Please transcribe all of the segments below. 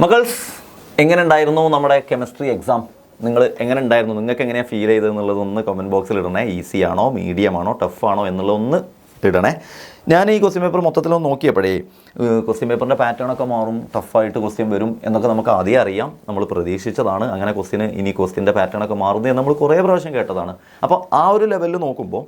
മക്കൾസ് എങ്ങനെ ഉണ്ടായിരുന്നു നമ്മുടെ കെമിസ്ട്രി എക്സാം? നിങ്ങൾ എങ്ങനെ ഉണ്ടായിരുന്നു? നിങ്ങൾക്ക് എങ്ങനെയാണ് ഫീൽ ചെയ്തതെന്നുള്ളതൊന്ന് കമൻറ്റ് ബോക്സിൽ ഇടണേ. ഈസി ആണോ, മീഡിയം ആണോ, ടഫ് ആണോ എന്നുള്ളതൊന്ന് ഇടണേ. ഞാൻ ഈ ക്വസ്റ്റ്യൻ പേപ്പർ മൊത്തത്തിലൊന്ന് നോക്കിയപ്പോഴേ ക്വസ്റ്റ്യൻ പേപ്പറിൻ്റെ പാറ്റേണൊക്കെ മാറും, ടഫായിട്ട് ക്വസ്റ്റ്യൻ വരും എന്നൊക്കെ നമുക്ക് ആദ്യം അറിയാം. നമ്മൾ പ്രതീക്ഷിച്ചതാണ് അങ്ങനെ ക്വസ്റ്റ്യൻ്റെ പാറ്റേണൊക്കെ മാറുന്നത് നമ്മൾ കുറേ പ്രാവശ്യം കേട്ടതാണ്. അപ്പോൾ ആ ഒരു ലെവലിൽ നോക്കുമ്പോൾ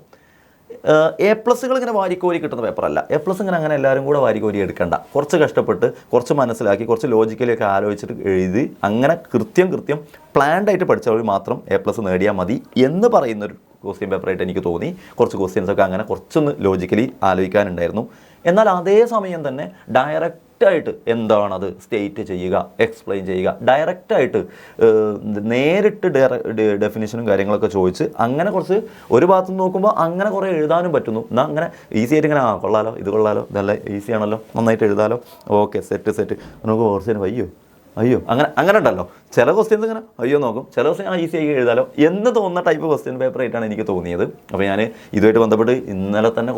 എ പ്ലസുകൾ ഇങ്ങനെ വാരിക്കോരി കിട്ടുന്ന പേപ്പറല്ല. എ പ്ലസ് ഇങ്ങനെ അങ്ങനെ എല്ലാവരും കൂടെ വാരിക്കോരി എടുക്കണ്ട. കുറച്ച് കഷ്ടപ്പെട്ട്, കുറച്ച് മനസ്സിലാക്കി, കുറച്ച് ലോജിക്കലിയൊക്കെ ആലോചിച്ചിട്ട് എഴുതി അങ്ങനെ കൃത്യം പ്ലാൻഡായിട്ട് പഠിച്ചവർ മാത്രം എ പ്ലസ് നേടിയാൽ മതി എന്ന് പറയുന്നൊരു ക്വസ്റ്റ്യൻ പേപ്പറായിട്ട് എനിക്ക് തോന്നി. കുറച്ച് ക്വസ്റ്റ്യൻസൊക്കെ അങ്ങനെ കുറച്ചൊന്ന് ലോജിക്കലി ആലോചിക്കാനുണ്ടായിരുന്നു. എന്നാൽ അതേ സമയം തന്നെ ഡയറക്റ്റായിട്ട് എന്താണത് സ്റ്റേറ്റ് ചെയ്യുക, എക്സ്പ്ലെയിൻ ചെയ്യുക, ഡയറക്റ്റായിട്ട് നേരിട്ട് ഡെഫിനിഷനും കാര്യങ്ങളൊക്കെ ചോദിച്ച് അങ്ങനെ കുറച്ച് ഒരു ഭാഗത്ത് നോക്കുമ്പോൾ അങ്ങനെ കുറേ എഴുതാനും പറ്റുന്നു. എന്നാൽ അങ്ങനെ ഈസി ആയിട്ട് ഇങ്ങനെ കൊള്ളാലോ, ഇത് കൊള്ളാലോ, നല്ല ഈസി ആണല്ലോ, നന്നായിട്ട് എഴുതാലോ, ഓക്കെ സെറ്റ് നമുക്ക് കുറച്ച് അയ്യോ അങ്ങനെ ഉണ്ടല്ലോ. ചില ക്വസ്റ്റ്യൻസ് ഇങ്ങനെ അയ്യോ നോക്കും, ചില ക്വസ്റ്റ്യൻ ഈസി ആയി എഴുതാലോ എന്ന് തോന്നുന്ന ടൈപ്പ് ക്വസ്റ്റ്യൻ പേപ്പർ ആയിട്ടാണ് എനിക്ക് തോന്നിയത്. അപ്പോൾ ഞാൻ ഇതുമായിട്ട് ബന്ധപ്പെട്ട് ഇന്നലെ തന്നെ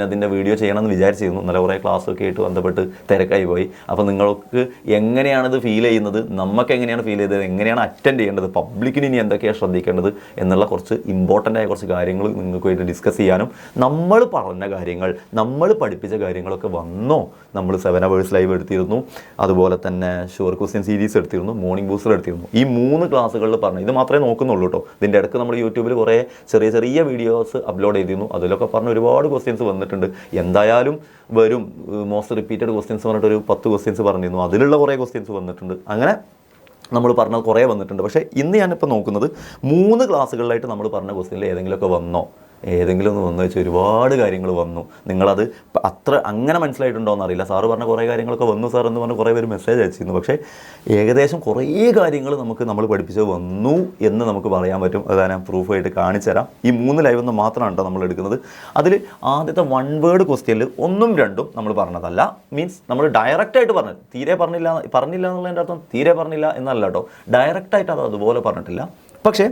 അതിൻ്റെ വീഡിയോ ചെയ്യണമെന്ന് വിചാരിച്ചിരുന്നു. ഇന്നലെ കുറേ ക്ലാസ്സൊക്കെ ആയിട്ട് ബന്ധപ്പെട്ട് തിരക്കായി പോയി. അപ്പോൾ നിങ്ങൾക്ക് എങ്ങനെയാണിത് ഫീൽ ചെയ്യുന്നത്, നമുക്ക് എങ്ങനെയാണ് ഫീൽ ചെയ്തത്, എങ്ങനെയാണ് അറ്റൻഡ് ചെയ്യേണ്ടത്, പബ്ലിക്കിന് ഇനി എന്തൊക്കെയാണ് ശ്രദ്ധിക്കേണ്ടത് എന്നുള്ള കുറച്ച് ഇമ്പോർട്ടൻ്റ് ആയ കുറച്ച് കാര്യങ്ങൾ നിങ്ങൾക്കുമായിട്ട് ഡിസ്കസ് ചെയ്യാനും, നമ്മൾ പറഞ്ഞ കാര്യങ്ങൾ, നമ്മൾ പഠിപ്പിച്ച കാര്യങ്ങളൊക്കെ വന്നോ, നമ്മൾ 7 hours ലൈവ് എടുത്തിരുന്നു, അതുപോലെ തന്നെ ഷുവർ ക്വസ്റ്റ്യൻ സീരീസ് എടുത്തിരുന്നു, മോർണിംഗ് ബൂസ്റ്റർ എടുത്തിരുന്നു. ഈ 3 ക്ലാസ്സുകളിൽ പറഞ്ഞു ഇത് മാത്രമേ നോക്കുന്നുള്ളൂ കേട്ടോ. ഇതിൻ്റെ ഇടയ്ക്ക് നമ്മൾ യൂട്യൂബിൽ കുറേ ചെറിയ വീഡിയോസ് അപ്ലോഡ് ചെയ്തിരുന്നു. അതിലൊക്കെ പറഞ്ഞ ഒരുപാട് ക്വസ്റ്റ്യൻസ് വന്നിട്ടുണ്ട്. എന്തായാലും വരും. മോസ്റ്റ് റിപ്പീറ്റഡ് ക്വസ്റ്റ്യൻസ് പറഞ്ഞിട്ട് ഒരു 10 ക്വസ്റ്റ്യൻസ് പറഞ്ഞിരുന്നു. അതിലുള്ള കുറേ ക്വസ്റ്റ്യൻസ് വന്നിട്ടുണ്ട്. അങ്ങനെ നമ്മൾ പറഞ്ഞത് കുറേ വന്നിട്ടുണ്ട്. പക്ഷേ ഇന്ന് ഞാനിപ്പോൾ നോക്കുന്നത് 3 ക്ലാസ്സുകളിലായിട്ട് നമ്മൾ പറഞ്ഞ ക്വസ്റ്റ്യനിൽ ഏതെങ്കിലുമൊക്കെ വന്നോ, ഏതെങ്കിലും ഒന്ന് വന്നു വെച്ചാൽ ഒരുപാട് കാര്യങ്ങൾ വന്നു. നിങ്ങളത് അങ്ങനെ മനസ്സിലായിട്ടുണ്ടോ എന്നറിയില്ല. സാറ് പറഞ്ഞ കുറേ കാര്യങ്ങളൊക്കെ വന്നു സാർ എന്ന് പറഞ്ഞ് കുറേ പേര് മെസ്സേജ് അയച്ചിരുന്നു. പക്ഷേ ഏകദേശം കുറേ കാര്യങ്ങൾ നമ്മൾ പഠിപ്പിച്ചത് വന്നു എന്ന് നമുക്ക് പറയാൻ പറ്റും. അത് ഞാൻ പ്രൂഫായിട്ട് കാണിച്ചു തരാം. ഈ 3 ലൈവ് ഒന്ന് മാത്രമാണ് കേട്ടോ നമ്മൾ എടുക്കുന്നത്. അതിൽ ആദ്യത്തെ 1 വേർഡ് ക്വസ്റ്റ്യനിൽ 1ഉം 2ഉം നമ്മൾ പറഞ്ഞതല്ല. മീൻസ് നമ്മൾ ഡയറക്റ്റായിട്ട് പറഞ്ഞത് തീരെ പറഞ്ഞില്ല എന്നുള്ളതിൻ്റെ അർത്ഥം തീരെ പറഞ്ഞില്ല എന്നല്ല കേട്ടോ. ഡയറക്റ്റായിട്ട് അത് അതുപോലെ പറഞ്ഞിട്ടില്ല. പക്ഷേ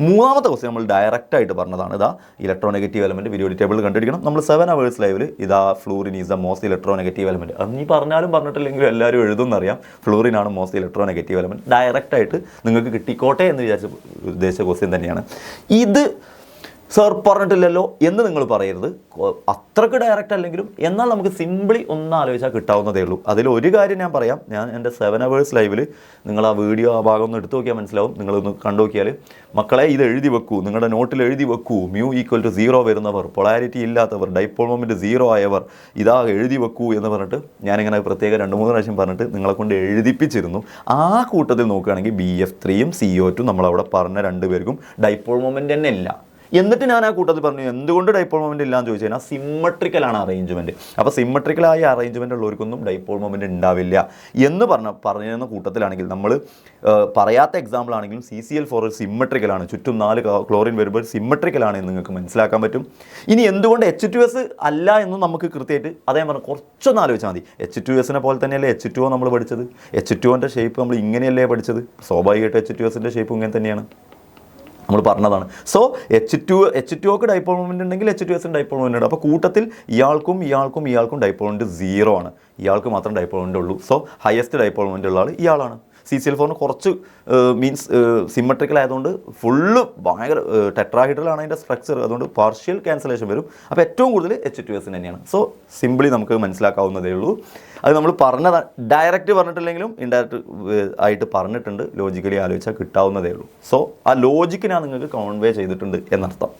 3ാമത്തെ ക്വസ്റ്റ്യൻ നമ്മൾ ഡയറക്റ്റായിട്ട് പറഞ്ഞതാണ്. ഇതാ ഇലക്ട്രോനെഗറ്റീവ് എലമെൻറ്റ് വീഡിയോ ടേബിൾ കണ്ടിരിക്കണം. നമ്മൾ 7 hours ലൈവിൽ ഇതാ fluorine is the most electronegative element. അത് നീ പറഞ്ഞാലും പറഞ്ഞിട്ടില്ലെങ്കിലും എല്ലാവരും എഴുതുമെന്നറിയാം. ഫ്ലൂറിനാണ് മോസ്റ്റ് ഇലക്ട്രോനെഗറ്റീവ് എലമെൻറ്റ്. ഡയറക്റ്റായിട്ട് നിങ്ങൾക്ക് കിട്ടിക്കോട്ടെ എന്ന് ഉദ്ദേശിച്ച ക്വസ്റ്റ്യൻ തന്നെയാണ് ഇത്. സാർ പറഞ്ഞിട്ടില്ലല്ലോ എന്ന് നിങ്ങൾ പറയരുത്. അത്രക്ക് ഡയറക്റ്റ് അല്ലെങ്കിലും എന്നാൽ നമുക്ക് സിംപിളി ഒന്ന് ആലോചിച്ചാൽ കിട്ടാവുന്നതേ ഉള്ളൂ. അതിലൊരു കാര്യം ഞാൻ പറയാം. ഞാൻ എൻ്റെ 7 hours ലൈവിൽ നിങ്ങൾ ആ വീഡിയോ ആ ഭാഗം ഒന്ന് എടുത്തു നോക്കിയാൽ മനസ്സിലാവും. നിങ്ങളൊന്ന് കണ്ടു നോക്കിയാൽ മക്കളെ ഇത് എഴുതി വെക്കൂ, നിങ്ങളുടെ നോട്ടിൽ എഴുതി വെക്കൂ. μ=0 വരുന്നവർ, പൊളാരിറ്റി ഇല്ലാത്തവർ, ഡൈപോൾ മൊമെൻറ്റ് 0 ആയവർ ഇതാ എഴുതി വെക്കൂ എന്ന് പറഞ്ഞിട്ട് ഞാനിങ്ങനെ പ്രത്യേകം 2-3 പ്രാവശ്യം പറഞ്ഞിട്ട് നിങ്ങളെ കൊണ്ട് എഴുതിപ്പിച്ചിരുന്നു. ആ കൂട്ടത്തിൽ നോക്കുകയാണെങ്കിൽ BF3യും CO2 നമ്മളവിടെ പറഞ്ഞ 2 പേർക്കും ഡൈപോൾ മൊമെൻറ്റ് തന്നെ ഇല്ല. എന്നിട്ട് ഞാൻ ആ കൂട്ടത്തിൽ പറഞ്ഞു എന്തുകൊണ്ട് ഡൈപോൾ മൊമെൻറ്റ് ഇല്ലയെന്ന് ചോദിച്ചു കഴിഞ്ഞാൽ സിമ്മട്രിക്കലാണ് അറേഞ്ച്മെൻറ്റ്. അപ്പോൾ സിമ്മട്രിക്കലായ അറേഞ്ച്മെൻ്റ് ഉള്ളവർക്കൊന്നും ഡൈപോൾ മൊമെൻറ്റ് ഉണ്ടാവില്ല എന്ന് പറഞ്ഞിരുന്ന കൂട്ടത്തിലാണെങ്കിൽ നമ്മൾ പറയാത്ത എക്സാമ്പിൾ ആണെങ്കിലും CCl4 സിമ്മട്രിക്കലാണ്. ചുറ്റും 4 ക്ലോറിൻ വരുമ്പോൾ സിമ്മട്രിക്കലാണ് എന്ന് നിങ്ങൾക്ക് മനസ്സിലാക്കാൻ പറ്റും. ഇനി എന്തുകൊണ്ട് H2S അല്ല എന്ന് നമുക്ക് കൃത്യമായിട്ട് അതേ പറഞ്ഞു കുറച്ചൊന്ന് ആലോചിച്ചാൽ മതി. H2Sനെ പോലെ തന്നെയല്ലേ H2O നമ്മൾ പഠിച്ചത്. H2Oൻ്റെ ഷേപ്പ് നമ്മൾ ഇങ്ങനെയല്ലേ പഠിച്ചത്. സ്വാഭാവികമായിട്ട് H2Sൻ്റെ ഷേപ്പ് ഇങ്ങനെ തന്നെയാണ് നമ്മൾ പറഞ്ഞതാണ്. സോ H2Oക്ക് ഡൈപോൾ മൊമെൻറ്റ് ഉണ്ടെങ്കിൽ H2Sന് ഡൈപോൾ മൊമെൻറ്റ് ഉണ്ട്. അപ്പോൾ കൂട്ടത്തിൽ ഇയാൾക്കും ഡൈപോൾ മൊമെൻറ്റ് 0 ആണ്. ഇയാൾക്ക് മാത്രം ഡൈപോൾ മൊമെൻറ്റ് ഉള്ളൂ. സോ ഹയസ്റ്റ് ഡൈപോൾ മൊമെൻറ്റ് ഉള്ള ആൾ ഇയാളാണ്. CCl4 കുറച്ച് മീൻസ് സിമ്മട്രിക്കൽ ആയതുകൊണ്ട് ഫുള്ള് ഭയങ്കര ടെട്രാഹൈഡ്രലാണ് അതിൻ്റെ സ്ട്രക്ചർ. അതുകൊണ്ട് പാർഷ്യൽ ക്യാൻസലേഷൻ വരും. അപ്പോൾ ഏറ്റവും കൂടുതൽ H2S തന്നെയാണ്. സോ സിംപിളി നമുക്ക് മനസ്സിലാക്കാവുന്നതേ ഉള്ളൂ. അത് നമ്മൾ പറഞ്ഞതാണ്. ഡയറക്റ്റ് പറഞ്ഞിട്ടില്ലെങ്കിലും ഇൻഡയറക്റ്റ് ആയിട്ട് പറഞ്ഞിട്ടുണ്ട്. ലോജിക്കലി ആലോചിച്ചാൽ കിട്ടാവുന്നതേ ഉള്ളൂ. സോ ആ ലോജിക്ക് ഞാൻ നിങ്ങൾക്ക് കോൺവേ ചെയ്തിട്ടുണ്ട് എന്നർത്ഥം.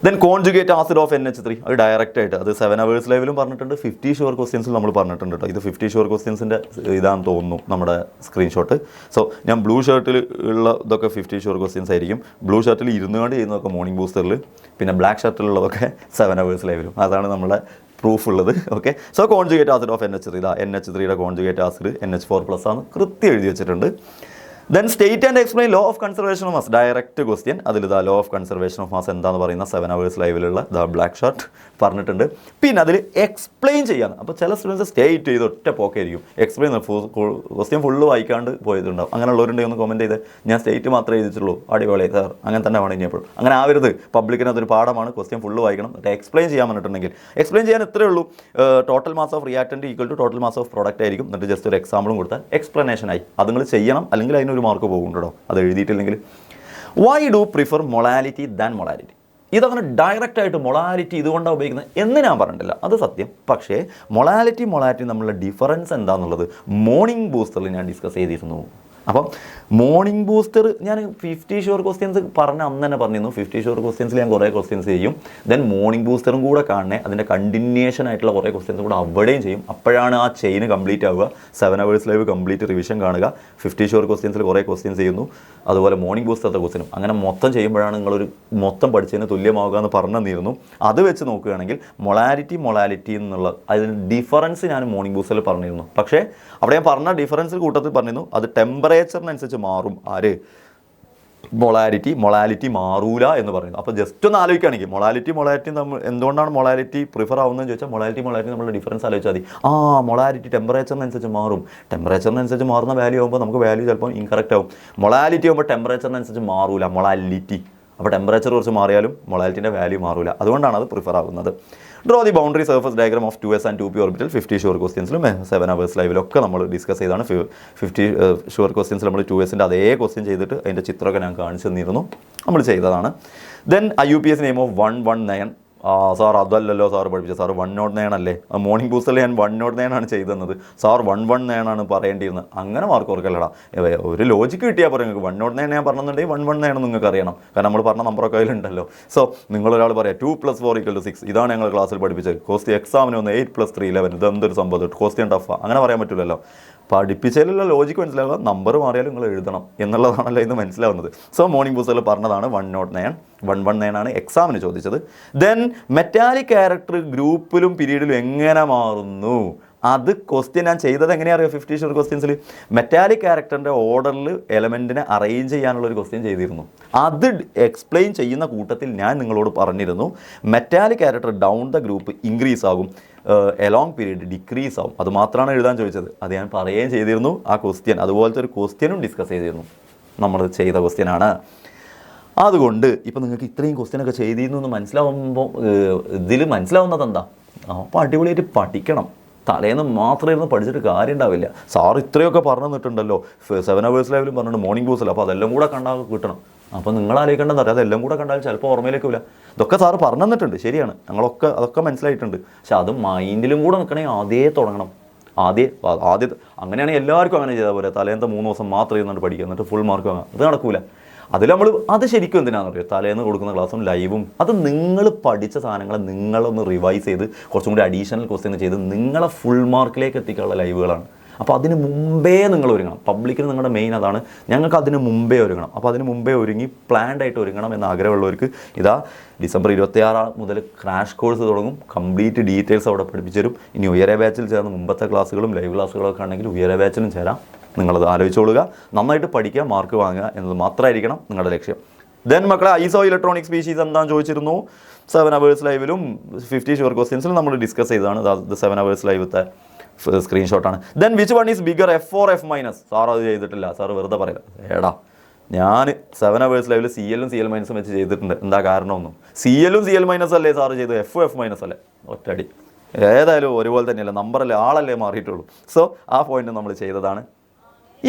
Then conjugate acid of NH3 അത് ഡയറക്റ്റായിട്ട് അത് 7 hours ലൈവിലും പറഞ്ഞിട്ടുണ്ട്. 50 ഷുവർ ക്വസ്റ്റ്യൻസിൽ നമ്മൾ പറഞ്ഞിട്ടുണ്ട് കേട്ടോ. ഇത് 50 ഷുവർ ക്വസ്റ്റ്യൻസിൻ്റെ ഇതാണെന്ന് തോന്നുന്നു നമ്മുടെ സ്ക്രീൻഷോട്ട്. സോ ഞാൻ ബ്ലൂ ഷർട്ടിൽ ഉള്ള ഇതൊക്കെ 50 ഷുവർ ക്വസ്റ്റ്യൻസ് ആയിരിക്കും. ബ്ലൂ ഷർട്ടിൽ ഇരുന്നുകൊണ്ട് ചെയ്യുന്നതൊക്കെ മോർണിംഗ് ബൂസ്റ്ററിൽ, പിന്നെ ബ്ലാക്ക് ഷർട്ടിലുള്ളതൊക്കെ 7 hours ലൈവിലും. അതാണ് നമ്മുടെ പ്രൂഫ് ഉള്ളത്. Okay. So conjugate acid of NH3 ഇതാ NH3യുടെ കോൺജുഗേറ്റ് ആസിഡ് NH4+ ആണ് കൃത്യം എഴുതി വെച്ചിട്ടുണ്ട്. Then state and explain law of conservation of mass, direct question. അതിലിതാ law of conservation of mass എന്താണെന്ന് പറയുന്ന 7 hours ലൈവിലുള്ള ദ ബ്ലാക്ക് ഷർട്ട് പറഞ്ഞിട്ടുണ്ട്. പിന്നെ അതിൽ എക്സ്പ്ലെയിൻ ചെയ്യാൻ, അപ്പോൾ ചില സ്റ്റുഡൻസ് സ്റ്റേറ്റ് ചെയ്ത് ഒറ്റ പോക്കായിരിക്കും, എക്സ്പ്ലെയിൻ ക്വസ്റ്റ്യൻ ഫുള്ള് വായിക്കാണ്ട് പോയിട്ടുണ്ടാവും. അങ്ങനെയുള്ളവരുണ്ടെങ്കിൽ ഒന്ന് കമൻറ്റ് ചെയ്ത് ഞാൻ സ്റ്റേറ്റ് മാത്രമേ എഴുതിയിട്ടുള്ളൂ, അടിപൊളി സാർ, അങ്ങനെ തന്നെ വേണം ഇനി എപ്പോഴും. അങ്ങനെ ആവരുത്, പബ്ലിക്കിന് അതൊരു പാഠമാണ്, ക്വസ്റ്റ്യൻ ഫുള്ള് വായിക്കണം. എക്സ്പ്ലെയിൻ ചെയ്യാൻ പറഞ്ഞിട്ടുണ്ടെങ്കിൽ എക്സ്പ്ലെയിൻ ചെയ്യാൻ ഇത്രയേ ഉള്ളൂ, total mass of reactant equal to total mass of product ആയിരിക്കും. എന്നിട്ട് ജസ്റ്റ് ഒരു എക്സാമ്പിളും കൊടുത്താൽ എക്സ്പ്ലനേഷനായി. അത് നിങ്ങൾ ചെയ്യണം, അല്ലെങ്കിൽ അതിനൊരു മാർക്ക് പോകും കേട്ടോ അത് എഴുതിയിട്ടില്ലെങ്കിൽ. Why do prefer molality than molality? ഇതങ്ങനെ ഡയറക്റ്റായിട്ട് മൊളാലിറ്റി ഇതുകൊണ്ടാണ് ഉപയോഗിക്കുന്നത് എന്ന് ഞാൻ പറഞ്ഞിട്ടില്ല, അത് സത്യം. പക്ഷേ മൊളാലിറ്റി തമ്മിലുള്ള ഡിഫറൻസ് എന്താണെന്നുള്ളത് മോർണിംഗ് ബൂസ്റ്ററിൽ ഞാൻ ഡിസ്കസ് ചെയ്തിരുന്നു. അപ്പം മോർണിംഗ് ബൂസ്റ്റർ ഞാൻ 50 ഷുവർ ക്വസ്റ്റ്യൻസ് പറഞ്ഞ അന്ന് തന്നെ പറഞ്ഞിരുന്നു. 50 ഷുവർ ക്വസ്റ്റ്യൻസിൽ ഞാൻ കുറേ ക്വസ്റ്റ്യൻസ് ചെയ്യും. ദെൻ മോർണിംഗ് ബൂസ്റ്ററും കൂടെ കാണണേ, അതിൻ്റെ കണ്ടിന്യൂഷൻ ആയിട്ടുള്ള കുറേ ക്വസ്റ്റ്യൻസ് കൂടെ അവിടെയും ചെയ്യും. അപ്പോഴാണ് ആ ചെയിൻ കംപ്ലീറ്റ് ആവുക. 7 hours ലൈവ് കംപ്ലീറ്റ് റിവിഷൻ കാണുക. 50 ഷുവർ ക്വസ്റ്റ്യൻസിൽ കുറേ ക്വസ്റ്റ്യൻസ് ചെയ്യുന്നു, അതുപോലെ മോർണിംഗ് ബൂസ്റ്ററിൻ്റെ ക്വസ്റ്റ്യനും. അങ്ങനെ മൊത്തം ചെയ്യുമ്പോഴാണ് നിങ്ങളൊരു മൊത്തം പഠിച്ചതിന് തുല്യമാവുക എന്ന് പറഞ്ഞു തന്നിരുന്നു. അത് വെച്ച് നോക്കുകയാണെങ്കിൽ മൊളാലിറ്റി എന്നുള്ള അതിന് ഡിഫറൻസ് ഞാൻ മോർണിംഗ് ബൂസ്റ്ററിൽ പറഞ്ഞിരുന്നു. പക്ഷേ അവിടെ ഞാൻ പറഞ്ഞ ഡിഫറൻസ് കൂട്ടത്തിൽ പറഞ്ഞിരുന്നു, അത് ടെമ്പറേച്ചറിനനുസരിച്ച് മാറും. ആര്? മൊളാലിറ്റി മാറൂല എന്ന് പറയുന്നു. അപ്പോൾ ജസ്റ്റ് ഒന്ന് ആലോചിക്കുകയാണെങ്കിൽ മൊളാലിറ്റി നമ്മൾ എന്തുകൊണ്ടാണ് മൊളാലിറ്റി പ്രിഫർ ആവുന്നതെന്ന് ചോദിച്ചാൽ മൊളാലിറ്റി നമ്മളുടെ ഡിഫറൻസ് ആലോചിച്ചാൽ മതി. മൊളാലിറ്റി ടെമ്പറേച്ചറിനനുസരിച്ച് മാറും. ടെമ്പറേച്ചറിനനുസരിച്ച് മാറുന്ന വാല്യൂ ആകുമ്പോൾ നമുക്ക് വാല്യൂ ചിലപ്പോൾ ഇൻകറക്റ്റ് ആവും. മൊളാലിറ്റി ആകുമ്പോൾ ടെമ്പറേച്ചറിനനുസരിച്ച് മാറൂല, മൊളാലിറ്റി. അപ്പോൾ ടെമ്പറേച്ചർ കുറച്ച് മാറിയാലും മൊളാലിറ്റിൻ്റെ വാല്യൂ മാറൂല. അതുകൊണ്ടാണ് അത് പ്രിഫർ ആകുന്നത്. Draw the boundary surface diagram of 2s and 2p orbital 50 sure ക്വസ്റ്റ്യൻസിലും 7 hours ലൈവിലൊക്കെ നമ്മൾ ഡിസ്കസ് ചെയ്താണ്. 50 ഷുവർ ക്വസ്റ്റ്യൻസിൽ നമ്മൾ 2sൻ്റെ അതേ ക്വസ്റ്റ്യൻ ചെയ്തിട്ട് അതിൻ്റെ ചിത്രമൊക്കെ ഞാൻ കാണിച്ചു തന്നിരുന്നു, നമ്മൾ ചെയ്തതാണ്. Then IUPAC name of 119. Sir അതല്ലല്ലോ സാർ പഠിപ്പിച്ചത്, സാർ 109 അല്ലേ? മോർണിംഗ് ബൂസ്റ്ററിൽ ഞാൻ 109 ചെയ്തു തന്നത്, സാർ 119 പറയേണ്ടിയിരുന്നത്. അങ്ങനെ മാർക്ക് ഓർക്കല്ലടാ, ഒരു ലോജിക്ക് കിട്ടിയാൽ പറയും. നിങ്ങൾക്ക് 109 ഞാൻ പറഞ്ഞിട്ടുണ്ടെങ്കിൽ 119 നിങ്ങൾക്ക് അറിയണം, കാരണം നമ്മൾ പറഞ്ഞ നമ്പറൊക്കെ അതിലുണ്ടല്ലോ. സോ നിങ്ങളൊരാൾ പറയാം 2 + 4 = 6, ഇതാണ് ഞങ്ങൾ ക്ലാസ്സിൽ പഠിപ്പിച്ചത്. കോസ്റ്റ് എക്സാമിന് വന്ന് 8 + 3 11, ഇതെന്തൊരു സംഭവം, ക്വസ്റ്റ്യൻ ടഫാണ്, അങ്ങനെ പറയാൻ പറ്റില്ലല്ലോ. പഠിപ്പിച്ചതിലുള്ള ലോജിക്ക് മനസ്സിലാവുക, നമ്പർ മാറിയാലും നിങ്ങൾ എഴുതണം എന്നുള്ളതാണല്ലോ ഇന്ന് മനസ്സിലാവുന്നത്. സോ മോർണിംഗ് ബൂസ്റ്ററിൽ പറഞ്ഞതാണ് 119 എക്സാമിന് ചോദിച്ചത്. ദെൻ മെറ്റാലിക് ക്യാരക്ടർ ഗ്രൂപ്പിലും പീരീഡിലും എങ്ങനെ മാറുന്നു? അത് ക്വസ്റ്റ്യൻ ഞാൻ ചെയ്തത് എങ്ങനെയാണ് അറിയാം? 50 ഷുവർ ക്വസ്റ്റ്യൻസിൽ മെറ്റാലിക് ക്യാരക്ടറിൻ്റെ ഓർഡറിൽ എലമെൻറ്റിനെ അറേഞ്ച് ചെയ്യാനുള്ളൊരു ക്വസ്റ്റ്യൻ ചെയ്തിരുന്നു. അത് എക്സ്പ്ലെയിൻ ചെയ്യുന്ന കൂട്ടത്തിൽ ഞാൻ നിങ്ങളോട് പറഞ്ഞിരുന്നു metallic character down the group increase ആകും, എലോങ് പീരീഡ് ഡിക്രീസ് ആവും. അത് മാത്രമാണ് എഴുതാൻ ചോദിച്ചത്, അത് ഞാൻ പറയുകയും ചെയ്തിരുന്നു. ആ ക്വസ്റ്റ്യൻ അതുപോലത്തെ ഒരു ക്വസ്റ്റ്യനും ഡിസ്കസ് ചെയ്തിരുന്നു, നമ്മൾ ചെയ്ത ക്വസ്റ്റ്യനാണ്. അതുകൊണ്ട് ഇപ്പോൾ നിങ്ങൾക്ക് ഇത്രയും ക്വസ്റ്റ്യനൊക്കെ ചെയ്തിരുന്നു എന്ന് മനസ്സിലാവുമ്പോൾ ഇതിൽ മനസ്സിലാവുന്നത് എന്താ? അപ്പോൾ അടിപൊളിയായിട്ട് പഠിക്കണം. തലേന്ന് മാത്രം ഇരുന്ന് പഠിച്ചിട്ട് കാര്യം ഉണ്ടാവില്ല. സാർ ഇത്രയൊക്കെ പറഞ്ഞു തന്നിട്ടുണ്ടല്ലോ, 7 hours ലൈവിലും പറഞ്ഞിട്ടുണ്ട്, മോർണിംഗ് ബൂസ്റ്ററിൽ. അപ്പോൾ അതെല്ലാം കൂടെ കണ്ടാൽ കിട്ടണം. അപ്പോൾ നിങ്ങൾ ആലോചിക്കേണ്ടത് അറിയാം, അതെല്ലാം കൂടെ കണ്ടാൽ ചിലപ്പോൾ ഓർമ്മയിലേക്കില്ല. ഇതൊക്കെ സാറ് പറഞ്ഞു തന്നിട്ടുണ്ട്, ശരിയാണ്, അതൊക്കെ മനസ്സിലായിട്ടുണ്ട്. പക്ഷെ അത് മൈൻഡിലും കൂടെ നിൽക്കണമെങ്കിൽ ആദ്യമേ തുടങ്ങണം. ആദ്യത്തെ അങ്ങനെയാണെങ്കിൽ എല്ലാവർക്കും അങ്ങനെ ചെയ്താൽ പോലെ തലേന്നത്തെ 3 ദിവസം മാത്രം ഇരുന്നിട്ട് പഠിക്കുക, എന്നിട്ട് ഫുൾ മാർക്ക് വാങ്ങാം. അത് നടക്കൂല. അതിൽ നമ്മൾ അത് ശരിക്കും എന്തിനാണെന്ന് അറിയാം, തലേന്ന് കൊടുക്കുന്ന ക്ലാസ്സും ലൈവും അത് നിങ്ങൾ പഠിച്ച സാധനങ്ങളെ നിങ്ങളൊന്ന് റിവൈസ് ചെയ്ത് കുറച്ചും കൂടി അഡീഷണൽ ക്വസ്റ്റ്യൻ ചെയ്ത് നിങ്ങളെ ഫുൾ മാർക്കിലേക്ക് എത്തിക്കാനുള്ള ലൈവുകളാണ്. അപ്പോൾ അതിന് മുമ്പേ നിങ്ങൾ ഒരുങ്ങണം. പബ്ലിക്കിന് നിങ്ങളുടെ മെയിൻ അതാണ്. ഞങ്ങൾക്ക് അതിന് മുമ്പേ ഒരുങ്ങണം. അപ്പോൾ അതിന് മുമ്പേ ഒരുങ്ങി പ്ലാൻഡ് ആയിട്ട് ഒരുങ്ങണം എന്ന ആഗ്രഹമുള്ളവർക്ക് ഇതാ ഡിസംബർ 26 മുതൽ ക്രാഷ് കോഴ്സ് തുടങ്ങും. കംപ്ലീറ്റ് ഡീറ്റെയിൽസ് അവിടെ പഠിപ്പിച്ചു തരും. ഇനി ഉയരെ ബാച്ചിൽ ചേർന്ന് മുമ്പത്തെ ക്ലാസ്സുകളും ലൈവ് ക്ലാസ്സുകളൊക്കെ ആണെങ്കിൽ ഉയരെ ബാച്ചിലും ചേരാം. നിങ്ങളത് ആലോചിച്ചോളുക. നന്നായിട്ട് പഠിക്കുക, മാർക്ക് വാങ്ങുക എന്നത് മാത്രമായിരിക്കണം നിങ്ങളുടെ ലക്ഷ്യം. ദെൻ മക്കളെ ഐസോ ഇലക്ട്രോണിക് സ്പീഷീസ് എന്താണെന്ന് ചോദിച്ചിരുന്നു. 7 hours ലൈവിലും 50 ഷുവർ ക്വസ്റ്റ്യൻസിലും നമ്മൾ ഡിസ്കസ് ചെയ്തതാണ്. 7 hours ലൈവത്തെ സ്ക്രീൻഷോട്ടാണ്. Then which one is bigger, F or F-? Sir അത് ചെയ്തിട്ടില്ല, സാർ വെറുതെ പറയില്ല. ഏടാ ഞാൻ 7 hours ലൈവിൽ CL-ഉം CL- വെച്ച് ചെയ്തിട്ടുണ്ട്. എന്താ കാരണമൊന്നും? CL-ഉം CL- അല്ലേ സാറ് ചെയ്തത്, F-ഉം F- അല്ലേ? ഒറ്റടി. ഏതായാലും ഒരുപോലെ തന്നെയല്ലേ, നമ്പറല്ലേ, ആളല്ലേ മാറിയിട്ടുള്ളൂ. സോ ആ പോയിന്റ് നമ്മൾ ചെയ്തതാണ്.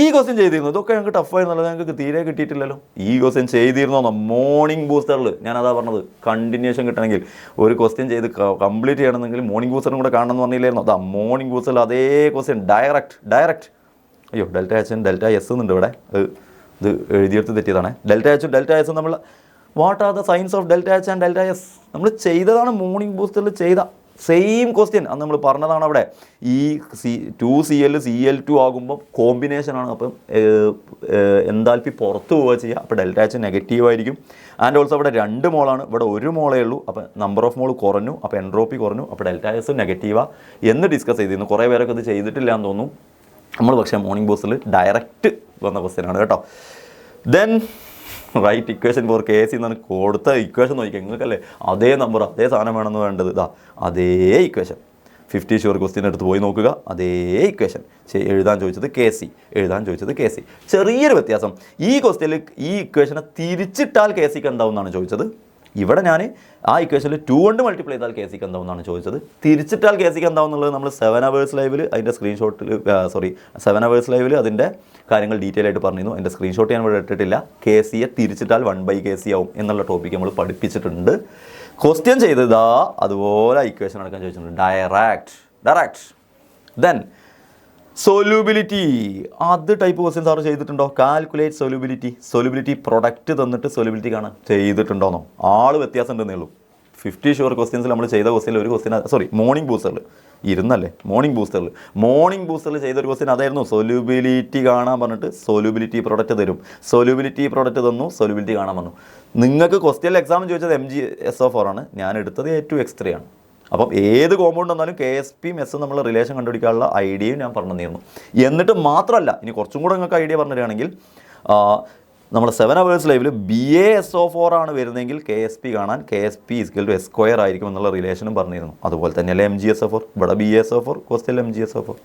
ഈ ക്വസ്റ്റ്യൻ ചെയ്തിരുന്നു. ഇതൊക്കെ ഞങ്ങൾക്ക് ടഫായിരുന്നല്ലോ, ഞങ്ങൾക്ക് തീരെ കിട്ടിയിട്ടില്ലല്ലോ. ഈ ക്വസ്റ്റ്യൻ ചെയ്തിരുന്നോ? മോർണിംഗ് ബൂസ്റ്ററിൽ ഞാനതാ പറഞ്ഞത്, കണ്ടിന്യൂഷൻ കിട്ടണമെങ്കിൽ ഒരു ക്വസ്റ്റ്യൻ ചെയ്ത് കംപ്ലീറ്റ് ചെയ്യണമെങ്കിൽ മോർണിംഗ് ബൂസ്റ്ററും കൂടെ കാണണമെന്ന് പറഞ്ഞില്ലായിരുന്നു. അതാ മോർണിംഗ് ബൂസ്റ്ററിൽ അതേ ക്വസ്റ്റ്യൻ ഡയറക്റ്റ്. അയ്യോ ΔH ΔS എന്നുണ്ട് ഇവിടെ, ഇത് എഴുതിയെടുത്ത് തെറ്റിയതാണ്. ΔH ΔS നമ്മൾ what are the signs of ΔH and ΔS നമ്മൾ ചെയ്തതാണ്. മോർണിംഗ് ബൂസ്റ്ററിൽ ചെയ്ത സെയിം ക്വസ്റ്റ്യൻ അന്ന് നമ്മൾ പറഞ്ഞതാണ്. അവിടെ ഈ 2Cl Cl2 ആകുമ്പോൾ കോമ്പിനേഷനാണ്. അപ്പം എന്താൽപ്പി പുറത്ത് പോവുക ചെയ്യുക. അപ്പോൾ ΔH നെഗറ്റീവ് ആയിരിക്കും. ആൻഡ് ഓൾസോ അവിടെ 2 മോളാണ്, ഇവിടെ 1 മോളേ ഉള്ളൂ. അപ്പോൾ നമ്പർ ഓഫ് മോൾ കുറഞ്ഞു, അപ്പോൾ എൻട്രോപ്പി കുറഞ്ഞു, അപ്പോൾ ΔS നെഗറ്റീവാണ് എന്ന് ഡിസ്കസ് ചെയ്തിരുന്നു. കുറേ പേരൊക്കെ ഇത് ചെയ്തിട്ടില്ല എന്ന് തോന്നുന്നു നമ്മൾ. പക്ഷേ മോർണിംഗ് ബൂസ്റ്ററിൽ ഡയറക്റ്റ് വന്ന ക്വസ്റ്റ്യൻ ആണ് കേട്ടോ. Then write equation for K C എന്നാണ് കൊടുത്ത ഇക്വേഷൻ നോക്കിയാൽ നിങ്ങൾക്കല്ലേ അതേ നമ്പർ അതേ സാധനം വേണമെന്ന് വേണ്ടത്. ഇതാ അതേ ഇക്വേഷൻ 50 ഷുവർ ക്വസ്റ്റ്യൻ എടുത്ത് പോയി നോക്കുക. അതേ ഇക്വേഷൻ എഴുതാൻ ചോദിച്ചത് കെ സി, എഴുതാൻ ചോദിച്ചത് കെ സി. ചെറിയൊരു വ്യത്യാസം, ഈ ക്വസ്റ്റ്യനിൽ ഈ ഇക്വേഷനെ തിരിച്ചിട്ടാൽ കെ സിക്ക് എന്താവുമെന്നാണ് ചോദിച്ചത്. ഇവിടെ ഞാൻ ആ ഇക്വേഷനിൽ 2 കൊണ്ട് മൾട്ടിപ്ലൈ ചെയ്താൽ കെ സിക്ക് എന്താവുമെന്നാണ് ചോദിച്ചത്. തിരിച്ചിട്ടാൽ കെ സിക്ക് എന്താവുന്നുള്ളത് നമ്മൾ 7 hours ലൈവിൽ അതിൻ്റെ സ്ക്രീൻഷോട്ടിൽ 7 hours ലൈവിൽ അതിൻ്റെ കാര്യങ്ങൾ ഡീറ്റെയിൽ ആയിട്ട് പറഞ്ഞിരുന്നു. അതിൻ്റെ സ്ക്രീൻഷോട്ട് ഞാൻ ഇവിടെ ഇട്ടിട്ടില്ല. കെ സിയെ തിരിച്ചിട്ടാൽ 1/kc ആവും എന്നുള്ള ടോപ്പിക്ക് നമ്മൾ പഠിപ്പിച്ചിട്ടുണ്ട്. ക്വസ്റ്റ്യൻ ചെയ്തതാ അതുപോലെ ഇക്വേഷൻ അടക്കം ചോദിച്ചിട്ടുണ്ട്. ഡയറക്റ്റ്. ദെൻ സൊല്യൂബിലിറ്റി, അത് ടൈപ്പ് ക്വസ്റ്റ്യൻ സാറ് ചെയ്തിട്ടുണ്ടോ? കാൽക്കുലേറ്റ് സൊല്യൂബിലിറ്റി പ്രൊഡക്റ്റ് തന്നിട്ട് സൊല്യൂബിലിറ്റി കാണാൻ ചെയ്തിട്ടുണ്ടോന്നോ? ആള് വ്യത്യാസം ഉണ്ടെന്നേ ഉള്ളൂ. 50 ഷുവർ ക്വസ്റ്റ്യൻസിൽ നമ്മൾ ചെയ്ത ക്വസ്റ്റ്യനിൽ ഒരു ക്വസ്റ്റ്യൻ മോർണിംഗ് ബൂസ്റ്ററിൽ ചെയ്തൊരു ക്വസ്റ്റ്യൻ അതായിരുന്നു. സൊല്യൂബിലിറ്റി കാണാൻ പറഞ്ഞിട്ട് സൊല്യൂബിലിറ്റി പ്രൊഡക്റ്റ് തരും. സൊല്യൂബിലിറ്റി പ്രൊഡക്റ്റ് തന്നു, സൊല്യൂബിലിറ്റി കാണാൻ വന്നു. നിങ്ങൾക്ക് ക്വസ്റ്റ്യനിൽ എക്സാം ചോദിച്ചത് MgSO4 ആണ്, ഞാൻ എടുത്തത് A2X3 ആണ്. അപ്പം ഏത് കോമ്പൗണ്ട് വന്നാലും KSP മെസ്സും നമ്മൾ റിലേഷൻ കണ്ടുപിടിക്കാനുള്ള ഐഡിയയും ഞാൻ പറഞ്ഞു തന്നിരുന്നു. എന്നിട്ട് മാത്രമല്ല, ഇനി കുറച്ചും കൂടെ നിങ്ങൾക്ക് ഐഡിയ പറഞ്ഞു തരികയാണെങ്കിൽ നമ്മുടെ 7 hours ലൈവിൽ BaSO4 ആണ് വരുന്നതെങ്കിൽ KSP കാണാൻ KSP = S² ആയിരിക്കും എന്നുള്ള റിലേഷനും പറഞ്ഞിരുന്നു. അതുപോലെ തന്നെയല്ലേ MgSO4, ഇവിടെ BaSO4, ക്വസ്റ്റ്യനിൽ MgSO4.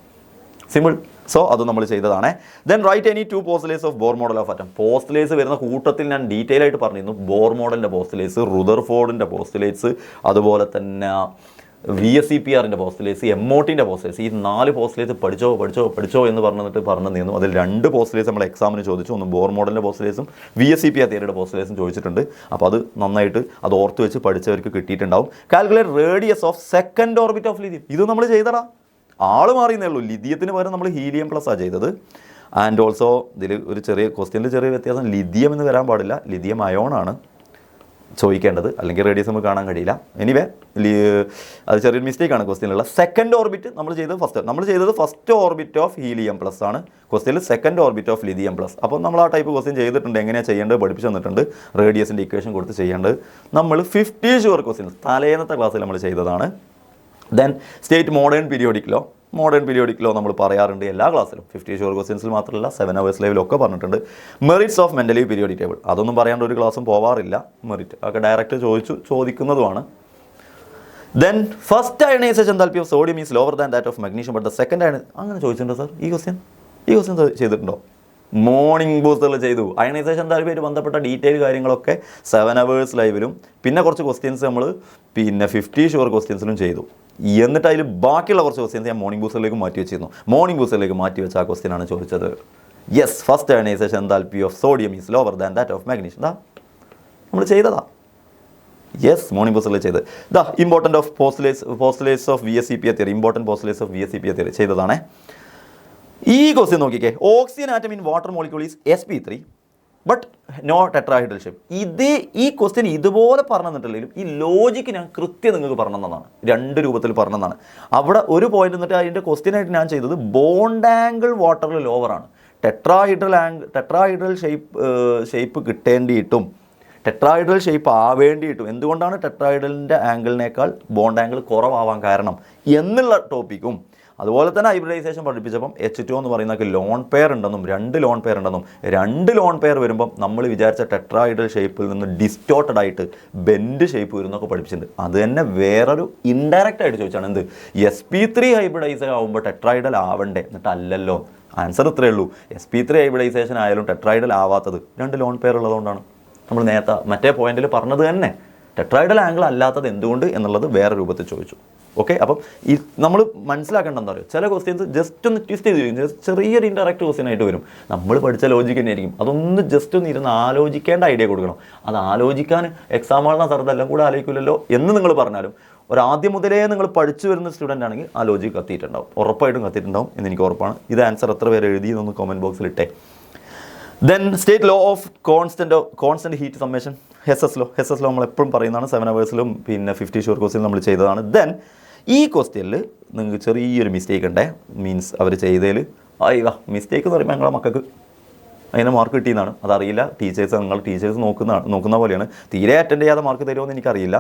സിമ്പിൾ. സോ അത് നമ്മൾ ചെയ്തതാണ്. Then write any 2 postulates of Bohr model of atom. Postulates വരുന്ന കൂട്ടത്തിൽ ഞാൻ ഡീറ്റെയിൽ ആയിട്ട് പറഞ്ഞിരുന്നു. ബോർ മോഡലിൻ്റെ പോസ്റ്റ്ലേറ്റ്സ്, റുദർഫോർഡിൻ്റെ പോസ്റ്റ്ലേറ്റ്സ്, അതുപോലെ തന്നെ VSEPRൻ്റെ പോസ്റ്റ്ലേറ്റ്സ്, MOTൻ്റെ പോസ്റ്റ്ലേറ്റ്സ്. ഈ 4 പോസ്റ്റ്ലേറ്റ്സ് പഠിച്ചോ എന്ന് പറഞ്ഞു തന്നിരുന്നു. അതിൽ 2 പോസ്റ്റ്ലേറ്റ്സ് നമ്മൾ എക്സാമിന് ചോദിച്ചു. ഒന്ന് ബോർ മോഡലിൻ്റെ പോസ്റ്റ്ലേറ്റ്സും VSEPR തിയറിയുടെ പോസ്റ്റ്ലേറ്റ്സും ചോദിച്ചിട്ടുണ്ട്. അപ്പോൾ അത് നന്നായിട്ട് അത് ഓർത്ത് വെച്ച് പഠിച്ചവർക്ക് കിട്ടിയിട്ടുണ്ടാവും. Calculate radius of second orbit of lithium. ഇത് നമ്മൾ ചെയ്തടാ, ആള് മാറിയെന്നേ ഉള്ളൂ. ലിഥിയത്തിന് പകരം നമ്മൾ ഹീലിയം പ്ലസ് ആണ് ചെയ്തത്. ആൻഡ് ഓൾസോ ഇതിൽ ഒരു ചെറിയ ക്വസ്റ്റ്യനിൽ ചെറിയ വ്യത്യാസം, ലിഥിയം എന്ന് വരാൻ പാടില്ല, ലിഥിയം അയോൺ ആണ് ചോദിക്കേണ്ടത്, അല്ലെങ്കിൽ റേഡിയസ് നമുക്ക് കാണാൻ കഴിയില്ല. എനിവേ അത് ചെറിയൊരു മിസ്റ്റേക്കാണ് ക്വസ്റ്റ്യനിലുള്ള. സെക്കൻഡ് ഓർബിറ്റ് നമ്മൾ ചെയ്തത് first orbit of helium plus ആണ്. ക്വസ്റ്റ്യനിൽ second orbit of lithium plus. അപ്പോൾ നമ്മൾ ആ ടൈപ്പ് ക്വസ്റ്റ്യൻ ചെയ്തിട്ടുണ്ട്. എങ്ങനെയാണ് ചെയ്യേണ്ടത് പഠിപ്പിച്ച് തന്നിട്ടുണ്ട്. റേഡിയസിൻ്റെ ഇക്വേഷൻ കൊടുത്ത് ചെയ്യേണ്ടത് നമ്മൾ 50 ഷുവർ ക്വസ്റ്റ്യൻസ് തലേന്നത്തെ ക്ലാസ്സിൽ നമ്മൾ ചെയ്തതാണ്. Then state modern periodic law നമ്മൾ പറയാറുണ്ട് എല്ലാ ക്ലാസ്സിലും. 50 ഷുവർ ക്വസ്റ്റ്യൻസിൽ മാത്രമല്ല 7 hours ലൈവിലൊക്കെ പറഞ്ഞിട്ടുണ്ട്. Merits of Mendeleev periodic table, അതൊന്നും പറയാണ്ട് ഒരു ക്ലാസ്സും പോവാറില്ല. മെറിറ്റ് ഒക്കെ ഡയറക്റ്റ് ചോദിക്കുന്നതുമാണ്. Then first ionisation enthalpy of sodium is lower than that of magnesium but the second അങ്ങനെ ചോദിച്ചിട്ടുണ്ടോ സാർ? ഈ ക്വസ്റ്റ്യൻ ചെയ്തിട്ടുണ്ടോ? മോർണിംഗ് ബൂസ്റ്ററിൽ ചെയ്തു. അയണൈസേഷൻ താല്പര്യമായിട്ട് ബന്ധപ്പെട്ട ഡീറ്റെയിൽ കാര്യങ്ങളൊക്കെ 7 hours ലൈവിലും പിന്നെ കുറച്ച് ക്വസ്റ്റ്യൻസ് നമ്മൾ 50 ഷുവർ ക്വസ്റ്റ്യൻസിലും ചെയ്തു. എന്നിട്ട് അതിൽ ബാക്കിയുള്ള കുറച്ച് ക്വസ്റ്റ്യൻസ് ഞാൻ മോർണിംഗ് ബൂസ്റ്ററിലേക്ക് മാറ്റി വെച്ച ആ ക്വസ്റ്റ്യൻ ആണ് ചോദിച്ചത്. Yes, first ionisation enthalpy of sodium is lower than that of magnesium. നമ്മൾ ചെയ്തതാ. യെസ്, മോർണിംഗ് ബൂസ്റ്ററിൽ ചെയ്ത്. Important of postulates of VSEPR theory ചെയ്തതാണേ. ഈ ക്വസ്റ്റ്യൻ നോക്കിക്കേ. Oxygen atom in water molecule is sp3 but no tetrahedral shape. ഈ question ഇതുപോലെ പറഞ്ഞു തന്നിട്ടില്ലെങ്കിലും ഈ ലോജിക്ക് ഞാൻ കൃത്യം നിങ്ങൾക്ക് പറഞ്ഞു തന്നതാണ്. 2 രൂപത്തിൽ പറഞ്ഞതാണ്. അവിടെ ഒരു പോയിന്റ് എന്നിട്ട് അതിൻ്റെ ക്വസ്റ്റ്യനായിട്ട് ഞാൻ ചെയ്തത് ബോണ്ട് ആംഗിൾ വാട്ടറിൽ ലോവറാണ്. ടെട്രാഹൈഡ്രൽ ഷേപ്പ് കിട്ടേണ്ടിയിട്ടും ടെട്രാഹൈഡ്രൽ ഷേപ്പ് ആവേണ്ടിയിട്ടും എന്തുകൊണ്ടാണ് ടെട്രാഹൈഡലിൻ്റെ ആംഗിളിനേക്കാൾ ബോണ്ട് ആംഗിൾ കുറവാവാൻ കാരണം എന്നുള്ള ടോപ്പിക്കും, അതുപോലെ തന്നെ ഹൈബ്രിഡൈസേഷൻ പഠിപ്പിച്ചപ്പം H2 എന്ന് പറയുന്നതൊക്കെ ലോൺ പെയർ ഉണ്ടെന്നും 2 ലോൺ പെയർ ഉണ്ടെന്നും 2 ലോൺ പെയർ വരുമ്പം നമ്മൾ വിചാരിച്ച ടെട്രാഹൈഡ്രൽ ഷേപ്പിൽ നിന്ന് ഡിസ്റ്റോർട്ടഡ് ആയിട്ട് ബെൻഡ് ഷേപ്പ് വരുന്നൊക്കെ പഠിപ്പിച്ചിട്ടുണ്ട്. അത് തന്നെ വേറൊരു ഇൻഡയറക്റ്റ് ആയിട്ട് ചോദിച്ചാണ്. എന്ത് sp3 ഹൈബ്രിഡൈസേഷൻ ആകുമ്പോൾ ടെട്രാഹൈഡൽ ആവണ്ടേ? എന്നിട്ട് അല്ലല്ലോ. ആൻസർ ഇത്രയേ ഉള്ളൂ. sp3 ഹൈബ്രിഡൈസേഷൻ ആയാലും ടെട്രാഹൈഡൽ ആവാത്തത് 2 ലോൺ പെയർ ഉള്ളതുകൊണ്ടാണ്. നമ്മൾ നേരത്തെ മറ്റേ പോയിന്റിൽ പറഞ്ഞത് തന്നെ ടെട്രാഹൈഡൽ ആംഗിൾ അല്ലാത്തത് എന്തുകൊണ്ട് എന്നുള്ളത് വേറെ രൂപത്തിൽ ചോദിച്ചു. ഓക്കെ, അപ്പം ഈ നമ്മൾ മനസ്സിലാക്കേണ്ട എന്താ പറയുക, ചില ക്വസ്റ്റ്യൻസ് ജസ്റ്റ് ഒന്ന് ട്വിസ്റ്റ് ചെയ്ത് ചെറിയൊരു ഇൻഡയറക്റ്റ് ക്വസ്റ്റ്യൻ ആയിട്ട് വരും. നമ്മൾ പഠിച്ച ലോജിക്ക് തന്നെ ആയിരിക്കും. അതൊന്ന് ജസ്റ്റ് ഒന്ന് ഇരുന്ന് ആലോചിക്കേണ്ട ഐഡിയ കൊടുക്കണം. അത് ആലോചിക്കാൻ എക്സാം ആളുന്ന സ്ഥലത്ത് എല്ലാം കൂടെ ആലോചിക്കില്ലല്ലോ എന്ന് നിങ്ങൾ പറഞ്ഞാലും ആദ്യം മുതലേ നിങ്ങൾ പഠിച്ചു വരുന്ന സ്റ്റുഡൻ്റ് ആണെങ്കിൽ ആ ലോജിക്ക് കത്തിയിട്ടുണ്ടാവും, ഉറപ്പായിട്ടും കത്തിയിട്ടുണ്ടാവും എന്ന് എനിക്ക് ഉറപ്പാണ്. ഇത് ആൻസർ എത്ര പേര് എഴുതിയെന്നൊന്ന് കമൻറ്റ് ബോക്സിൽ ഇട്ടേ. Then state law of constant heat summation, Hess's law നമ്മൾ എപ്പോഴും പറയുന്നതാണ്. 7 hours-ലും 50 ഷുവർ ക്വസ്റ്റ്യൻ നമ്മൾ ചെയ്തതാണ്. ദെൻ ഈ ക്വസ്റ്റ്യനിൽ നിങ്ങൾക്ക് ചെറിയൊരു മിസ്റ്റേക്ക് ഉണ്ടേ. മീൻസ് അവർ ചെയ്തതിൽ മിസ്റ്റേക്ക് എന്ന് പറയുമ്പോൾ ഞങ്ങളെ മക്കൾക്ക് അതിന് മാർക്ക് കിട്ടിയെന്നാണ്. അതറിയില്ല, ടീച്ചേഴ്സ് നോക്കുന്ന പോലെയാണ്. തീരെ അറ്റൻഡ് ചെയ്യാതെ മാർക്ക് തരുമെന്ന് എനിക്കറിയില്ല.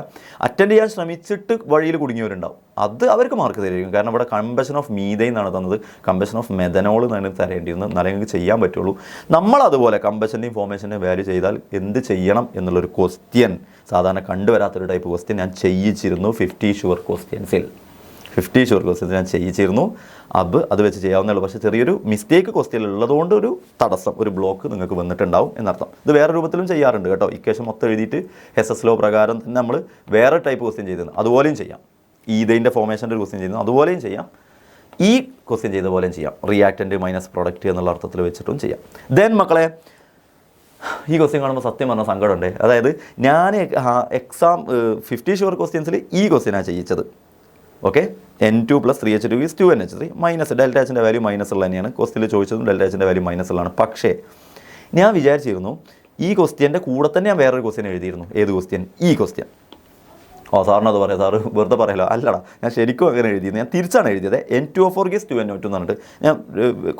അറ്റൻഡ് ചെയ്യാൻ ശ്രമിച്ചിട്ട് വഴിയിൽ കുടുങ്ങിയവരുണ്ടാവും, അത് അവർക്ക് മാർക്ക് തരും. കാരണം ഇവിടെ കമ്പഷൻ ഓഫ് മീഥൈൻ എന്നാണ് തന്നത്, കമ്പഷൻ ഓഫ് മെഥനോൾ എന്നാണ് തരേണ്ടിയിരുന്നത്, എന്നാലേ നിങ്ങൾക്ക് ചെയ്യാൻ പറ്റുള്ളൂ. നമ്മളതുപോലെ കമ്പഷൻ്റെയും ഫോർമേഷൻ്റെയും വാല്യൂ ചെയ്താൽ എന്ത് ചെയ്യണം എന്നുള്ളൊരു ക്വസ്റ്റ്യൻ, സാധാരണ കണ്ടുവരാത്തൊരു ടൈപ്പ് ക്വസ്റ്റ്യൻ ഞാൻ ചെയ്യിച്ചിരുന്നു 50 ഷുവർ ക്വസ്റ്റ്യൻസിൽ. 50 ഷുവർ ക്വസ്റ്റ്യൻസ് ഞാൻ ചെയ്യിച്ചിരുന്നു. അത് വെച്ച് ചെയ്യാവുന്നേ ഉള്ളൂ. പക്ഷേ ചെറിയൊരു മിസ്റ്റേക്ക് ക്വസ്റ്റ്യൻ ഉള്ളതുകൊണ്ട് ഒരു തടസ്സം, ഒരു ബ്ലോക്ക് നിങ്ങൾക്ക് വന്നിട്ടുണ്ടാവും എന്നർത്ഥം. ഇത് വേറെ രൂപത്തിലും ചെയ്യാറുണ്ട് കേട്ടോ. ഇക്വേഷൻ മൊത്തം എഴുതിയിട്ട് SS ലോ പ്രകാരം തന്നെ നമ്മൾ വേറെ ടൈപ്പ് ക്വസ്റ്റ്യൻ ചെയ്തിരുന്നു, അതുപോലെയും ചെയ്യാം. ഇതിൻ്റെ ഫോർമേഷൻ്റെ ഒരു ക്വസ്റ്റ്യൻ ചെയ്യുന്നു, അതുപോലെയും ചെയ്യാം. ഈ ക്വസ്റ്റ്യൻ ചെയ്ത പോലെയും ചെയ്യാം. റിയാക്റ്റൻ്റ് മൈനസ് പ്രൊഡക്റ്റ് എന്നുള്ള അർത്ഥത്തിൽ വെച്ചിട്ടും ചെയ്യാം. ദെൻ മക്കളെ, ഈ ക്വസ്റ്റ്യൻ കാണുമ്പോൾ സത്യം പറഞ്ഞാൽ സങ്കടമുണ്ട്. അതായത് ഞാൻ എക്സാം 50 ഷുവർ ക്വസ്റ്റ്യൻസിൽ ഈ ക്വസ്റ്റ്യനാണ് ചെയ്യിച്ചത്. Okay, N2 + 3H2 = 2NH3 minus ∆Hൻ്റെ വാല്യൂ മൈനസ് ഉള്ള തന്നെയാണ്. ക്വസ്റ്റ്യനിൽ ചോദിച്ചതും ∆Hൻ്റെ വാല്യൂ മൈനസ് ഉള്ളതാണ്. പക്ഷേ ഞാൻ വിചാരിച്ചിരുന്നു ഈ ക്വസ്റ്റ്യൻ്റെ കൂടെ തന്നെ ഞാൻ വേറൊരു ക്വസ്റ്റ്യൻ എഴുതിയിരുന്നു. ഏത് ക്വസ്റ്റ്യൻ? ഈ ക്വസ്റ്റ്യൻ. സാറിന് അത് പറയാം, സാറ് വെറുതെ പറയല്ലോ. അല്ലടാ, ഞാൻ ശരിക്കും അങ്ങനെ എഴുതിയത്. ഞാൻ തിരിച്ചാണ് എഴുതിയത്. N2O4 = 2NO2 എന്ന് പറഞ്ഞിട്ട്. ഞാൻ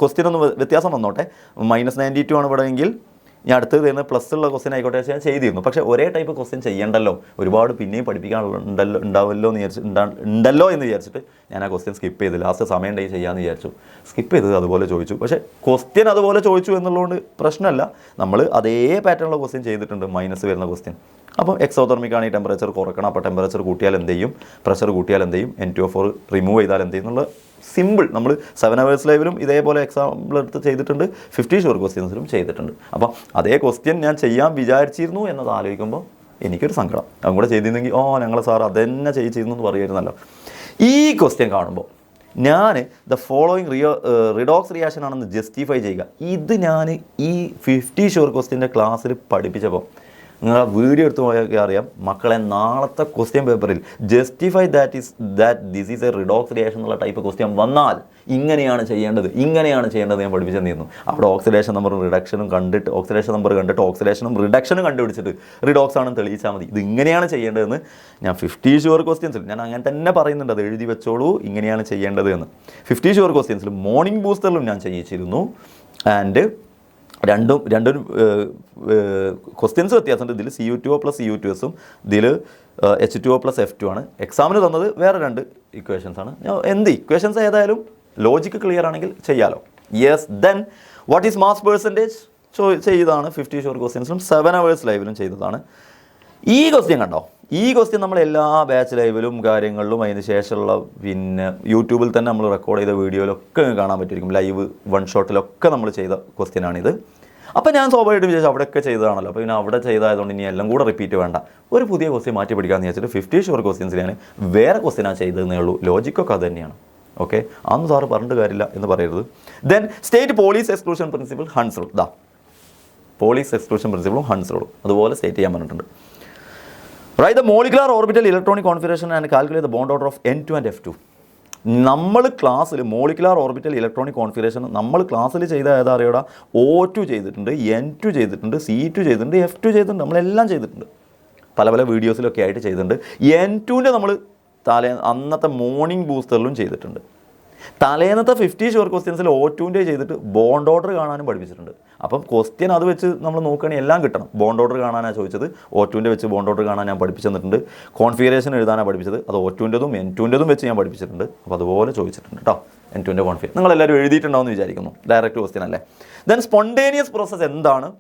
ക്വസ്റ്റ്യൻ ഒന്ന് വ്യത്യാസം വന്നോട്ടെ, -92 ആണ് ഇവിടെ എങ്കിൽ ഞാൻ അടുത്തത് തരുന്ന പ്ലസ് ഉള്ള ക്വസ്റ്റ്യൻ ആയിക്കോട്ടെ ഞാൻ ചെയ്തിരുന്നു. പക്ഷേ ഒരേ ടൈപ്പ് ക്വസ്റ്റ്യൻ ചെയ്യണ്ടല്ലോ, ഒരുപാട് പിന്നെയും ഉണ്ടാവല്ലോ എന്ന് വിചാരിച്ചിട്ട് ഞാൻ ആ ക്വസ്റ്റ്യൻ സ്കിപ്പ് ചെയ്ത് ലാസ്റ്റ് സമയം ഉണ്ടെങ്കിൽ ചെയ്യാമെന്ന് വിചാരിച്ചു. സ്കിപ്പ് ചെയ്തത് അതുപോലെ ചോദിച്ചു. പക്ഷേ ക്വസ്റ്റ്യൻ അതുപോലെ ചോദിച്ചു എന്നുള്ളതുകൊണ്ട് പ്രശ്നമല്ല, നമ്മൾ അതേ പാറ്റേണുള്ള ക്വസ്റ്റ്യൻ ചെയ്തിട്ടുണ്ട്, മൈനസ് വരുന്ന ക്വസ്റ്റ്യൻ. അപ്പോൾ എക്സോതെർമിക് ആണ്, ഈ ടെമ്പറേച്ചർ കുറക്കണം. അപ്പോൾ ടെമ്പറേച്ചർ കൂട്ടിയാൽ എന്ത് ചെയ്യും, പ്രഷർ കൂട്ടിയാൽ എന്ത് ചെയ്യും, N2O4 റിമൂവ് ചെയ്താൽ എന്ത് ചെയ്യും എന്നുള്ള സിമ്പിൾ. നമ്മൾ 7 hours ലൈവിലും ഇതേപോലെ എക്സാമ്പിൾ എടുത്ത് ചെയ്തിട്ടുണ്ട്, 50 ഷുവർ ക്വസ്റ്റ്യൻസിലും ചെയ്തിട്ടുണ്ട്. അപ്പോൾ അതേ ക്വസ്റ്റ്യൻ ഞാൻ ചെയ്യാൻ വിചാരിച്ചിരുന്നു എന്നത് ആലോചിക്കുമ്പോൾ എനിക്കൊരു സങ്കടം. അതും കൂടെ ചെയ്തിരുന്നെങ്കിൽ ഞങ്ങളെ സാർ അതെന്നെ ചെയ്തിരുന്നു എന്ന് പറയുമായിരുന്നല്ലോ. ഈ ക്വസ്റ്റ്യൻ കാണുമ്പോൾ ഞാൻ ദ ഫോളോയിങ് റിഡോക്സ് റിയാക്ഷൻ ആണെന്ന് ജസ്റ്റിഫൈ ചെയ്യുക. ഇത് ഞാൻ ഈ 50 ഷുവർ ക്വസ്റ്റ്യൻ്റെ ക്ലാസ്സിൽ പഠിപ്പിച്ചപ്പോൾ നിങ്ങൾ ആ വീഡിയോ എടുത്ത് പോയാൽ അറിയാം. മക്കളെ, നാളത്തെ ക്വസ്റ്റ്യൻ പേപ്പറിൽ justify that this is A redox reaction എന്നുള്ള ടൈപ്പ് ക്വസ്റ്റ്യൻ വന്നാൽ ഇങ്ങനെയാണ് ചെയ്യേണ്ടത് ഞാൻ പഠിപ്പിച്ചു തന്നിരുന്നു. അവിടെ ഓക്സിഡേഷൻ നമ്പർ റിഡക്ഷനും കണ്ടിട്ട് ഓക്സിഡേഷനും റിഡക്ഷനും കണ്ടുപിടിച്ചിട്ട് റിഡോക്സ് ആണെന്ന് തെളിയിച്ചാൽ മതി. ഇത് ഇങ്ങനെയാണ് ചെയ്യേണ്ടതെന്ന് ഞാൻ 50 ഷുവർ ക്വസ്റ്റ്യൻസിൽ ഞാൻ അങ്ങനെ തന്നെ പറയുന്നുണ്ട്. അത് എഴുതി വെച്ചോളൂ, ഇങ്ങനെയാണ് ചെയ്യേണ്ടത് എന്ന്. 50 ഷുവർ ക്വസ്റ്റ്യൻസിൽ മോർണിംഗ് ബൂസ്റ്ററിലും ഞാൻ ചെയ്യിച്ചിരുന്നു. ആൻഡ് രണ്ടും ക്വസ്റ്റ്യൻസ് വ്യത്യാസമുണ്ട്. ഇതിൽ CU2O + CU2S ഇതിൽ H2O + F2 ആണ്. എക്സാമിന് തന്നത് വേറെ 2 ഇക്വേഷൻസ് ആണ്. ഇക്വേഷൻസ് ഏതായാലും ലോജിക്ക് ക്ലിയർ ആണെങ്കിൽ ചെയ്യാലോ. Yes. Then what is mass percentage ചെയ്തതാണ് 50 ഷുവർ ക്വസ്റ്റ്യൻസിലും 7 hours ലൈവിലും ചെയ്തതാണ്. ഈ ക്വസ്റ്റ്യൻ കണ്ടോ, ഈ ക്വസ്റ്റ്യൻ നമ്മൾ എല്ലാ ബാച്ച് ലൈവിലും കാര്യങ്ങളിലും അതിന് ശേഷമുള്ള പിന്നെ യൂട്യൂബിൽ തന്നെ നമ്മൾ റെക്കോർഡ് ചെയ്ത വീഡിയോയിലൊക്കെ കാണാൻ പറ്റിയിരിക്കും. ലൈവ് 1 ഷോട്ടിലൊക്കെ നമ്മൾ ചെയ്ത ക്വസ്റ്റ്യനാണിത്. അപ്പോൾ ഞാൻ സ്വാഭാവികമായിട്ടും വിചാരിച്ചു അവിടെയൊക്കെ ചെയ്തതാണല്ലോ, അപ്പോൾ പിന്നെ അവിടെ ചെയ്തതായതുകൊണ്ട് ഇനി എല്ലാം കൂടെ റിപ്പീറ്റ് വേണ്ട, ഒരു പുതിയ ക്വസ്റ്റ്യൻ മാറ്റി പിടിക്കാമെന്ന് വിചാരിച്ചിട്ട് 50 ഷുവർ ക്വസ്റ്റ്യൻസിൽ ഞാൻ വേറെ ക്വസ്റ്റ്യനാണ് ചെയ്തതെന്നേ ഉള്ളൂ. ലോജിക്കൊക്കെ അത് തന്നെയാണ്. ഓക്കെ, അന്ന് സാറ് പറഞ്ഞിട്ട് കാര്യമില്ല എന്ന് പറയരുത്. Then state Pauli exclusion principle Hund's rule. Pauli exclusion പ്രിൻസിപ്പിളും ഹൺസ് റൂളും അതുപോലെ സ്റ്റേറ്റ് ചെയ്യാൻ പറഞ്ഞിട്ടുണ്ട്. Write the molecular orbital electronic configuration and calculate the bond order of N2 and F2. നമ്മൾ ക്ലാസ്സിൽ മോളിക്കുലർ ഓർബിറ്റൽ ഇലക്ട്രോണിക് കോൺഫിഗറേഷൻ നമ്മൾ ക്ലാസ്സിൽ ചെയ്ത ഏതാ അറിയടാ, O2 ചെയ്തിട്ടുണ്ട്, N2 ചെയ്തിട്ടുണ്ട്, C2 ചെയ്തിട്ടുണ്ട്, F2 ചെയ്തിട്ടുണ്ട്, നമ്മളെല്ലാം ചെയ്തിട്ടുണ്ട്. പല വീഡിയോസിലൊക്കെ ആയിട്ട് ചെയ്തിട്ടുണ്ട്. N2ൻ്റെ നമ്മൾ അന്നത്തെ മോർണിംഗ് ബൂസ്റ്ററിലും ചെയ്തിട്ടുണ്ട്. തലേന്നത്തെ 50 ഷുവർ ക്വസ്റ്റ്യൻസിൽ O2ൻ്റെ ചെയ്തിട്ട് ബോണ്ട് ഓർഡർ കാണാനും പഠിപ്പിച്ചിട്ടുണ്ട്. അപ്പം ക്വസ്റ്റ്യൻ അത് വെച്ച് നമ്മൾ നോക്കുകയാണെങ്കിൽ എല്ലാം കിട്ടണം. ബോണ്ട് ഓർഡർ കാണാനാണ് ചോദിച്ചത്, O2ൻ്റെ വെച്ച് ബോണ്ട് ഓർഡർ കാണാൻ ഞാൻ പഠിപ്പിച്ചു തന്നിട്ടുണ്ട്. കോൺഫിഗറേഷൻ എഴുതാനാണ് പഠിപ്പിച്ചത്, അത് O2ൻ്റെതും N2ൻ്റെതും വെച്ച് ഞാൻ പഠിപ്പിച്ചിട്ടുണ്ട്. അപ്പോൾ അതുപോലെ ചോദിച്ചിട്ടുണ്ട് കേട്ടോ. N2ൻ്റെ കോൺഫിഗറേഷൻ നിങ്ങളെല്ലാവരും എഴുതിയിട്ടുണ്ടാവുമെന്ന് വിചാരിക്കുന്നു. ഡയറക്റ്റ് ക്വസ്റ്റ്യൻ അല്ലേ. ദെൻ സ്പോണ്ടേനിയസ് പ്രോസസ്സ് എന്താണ്?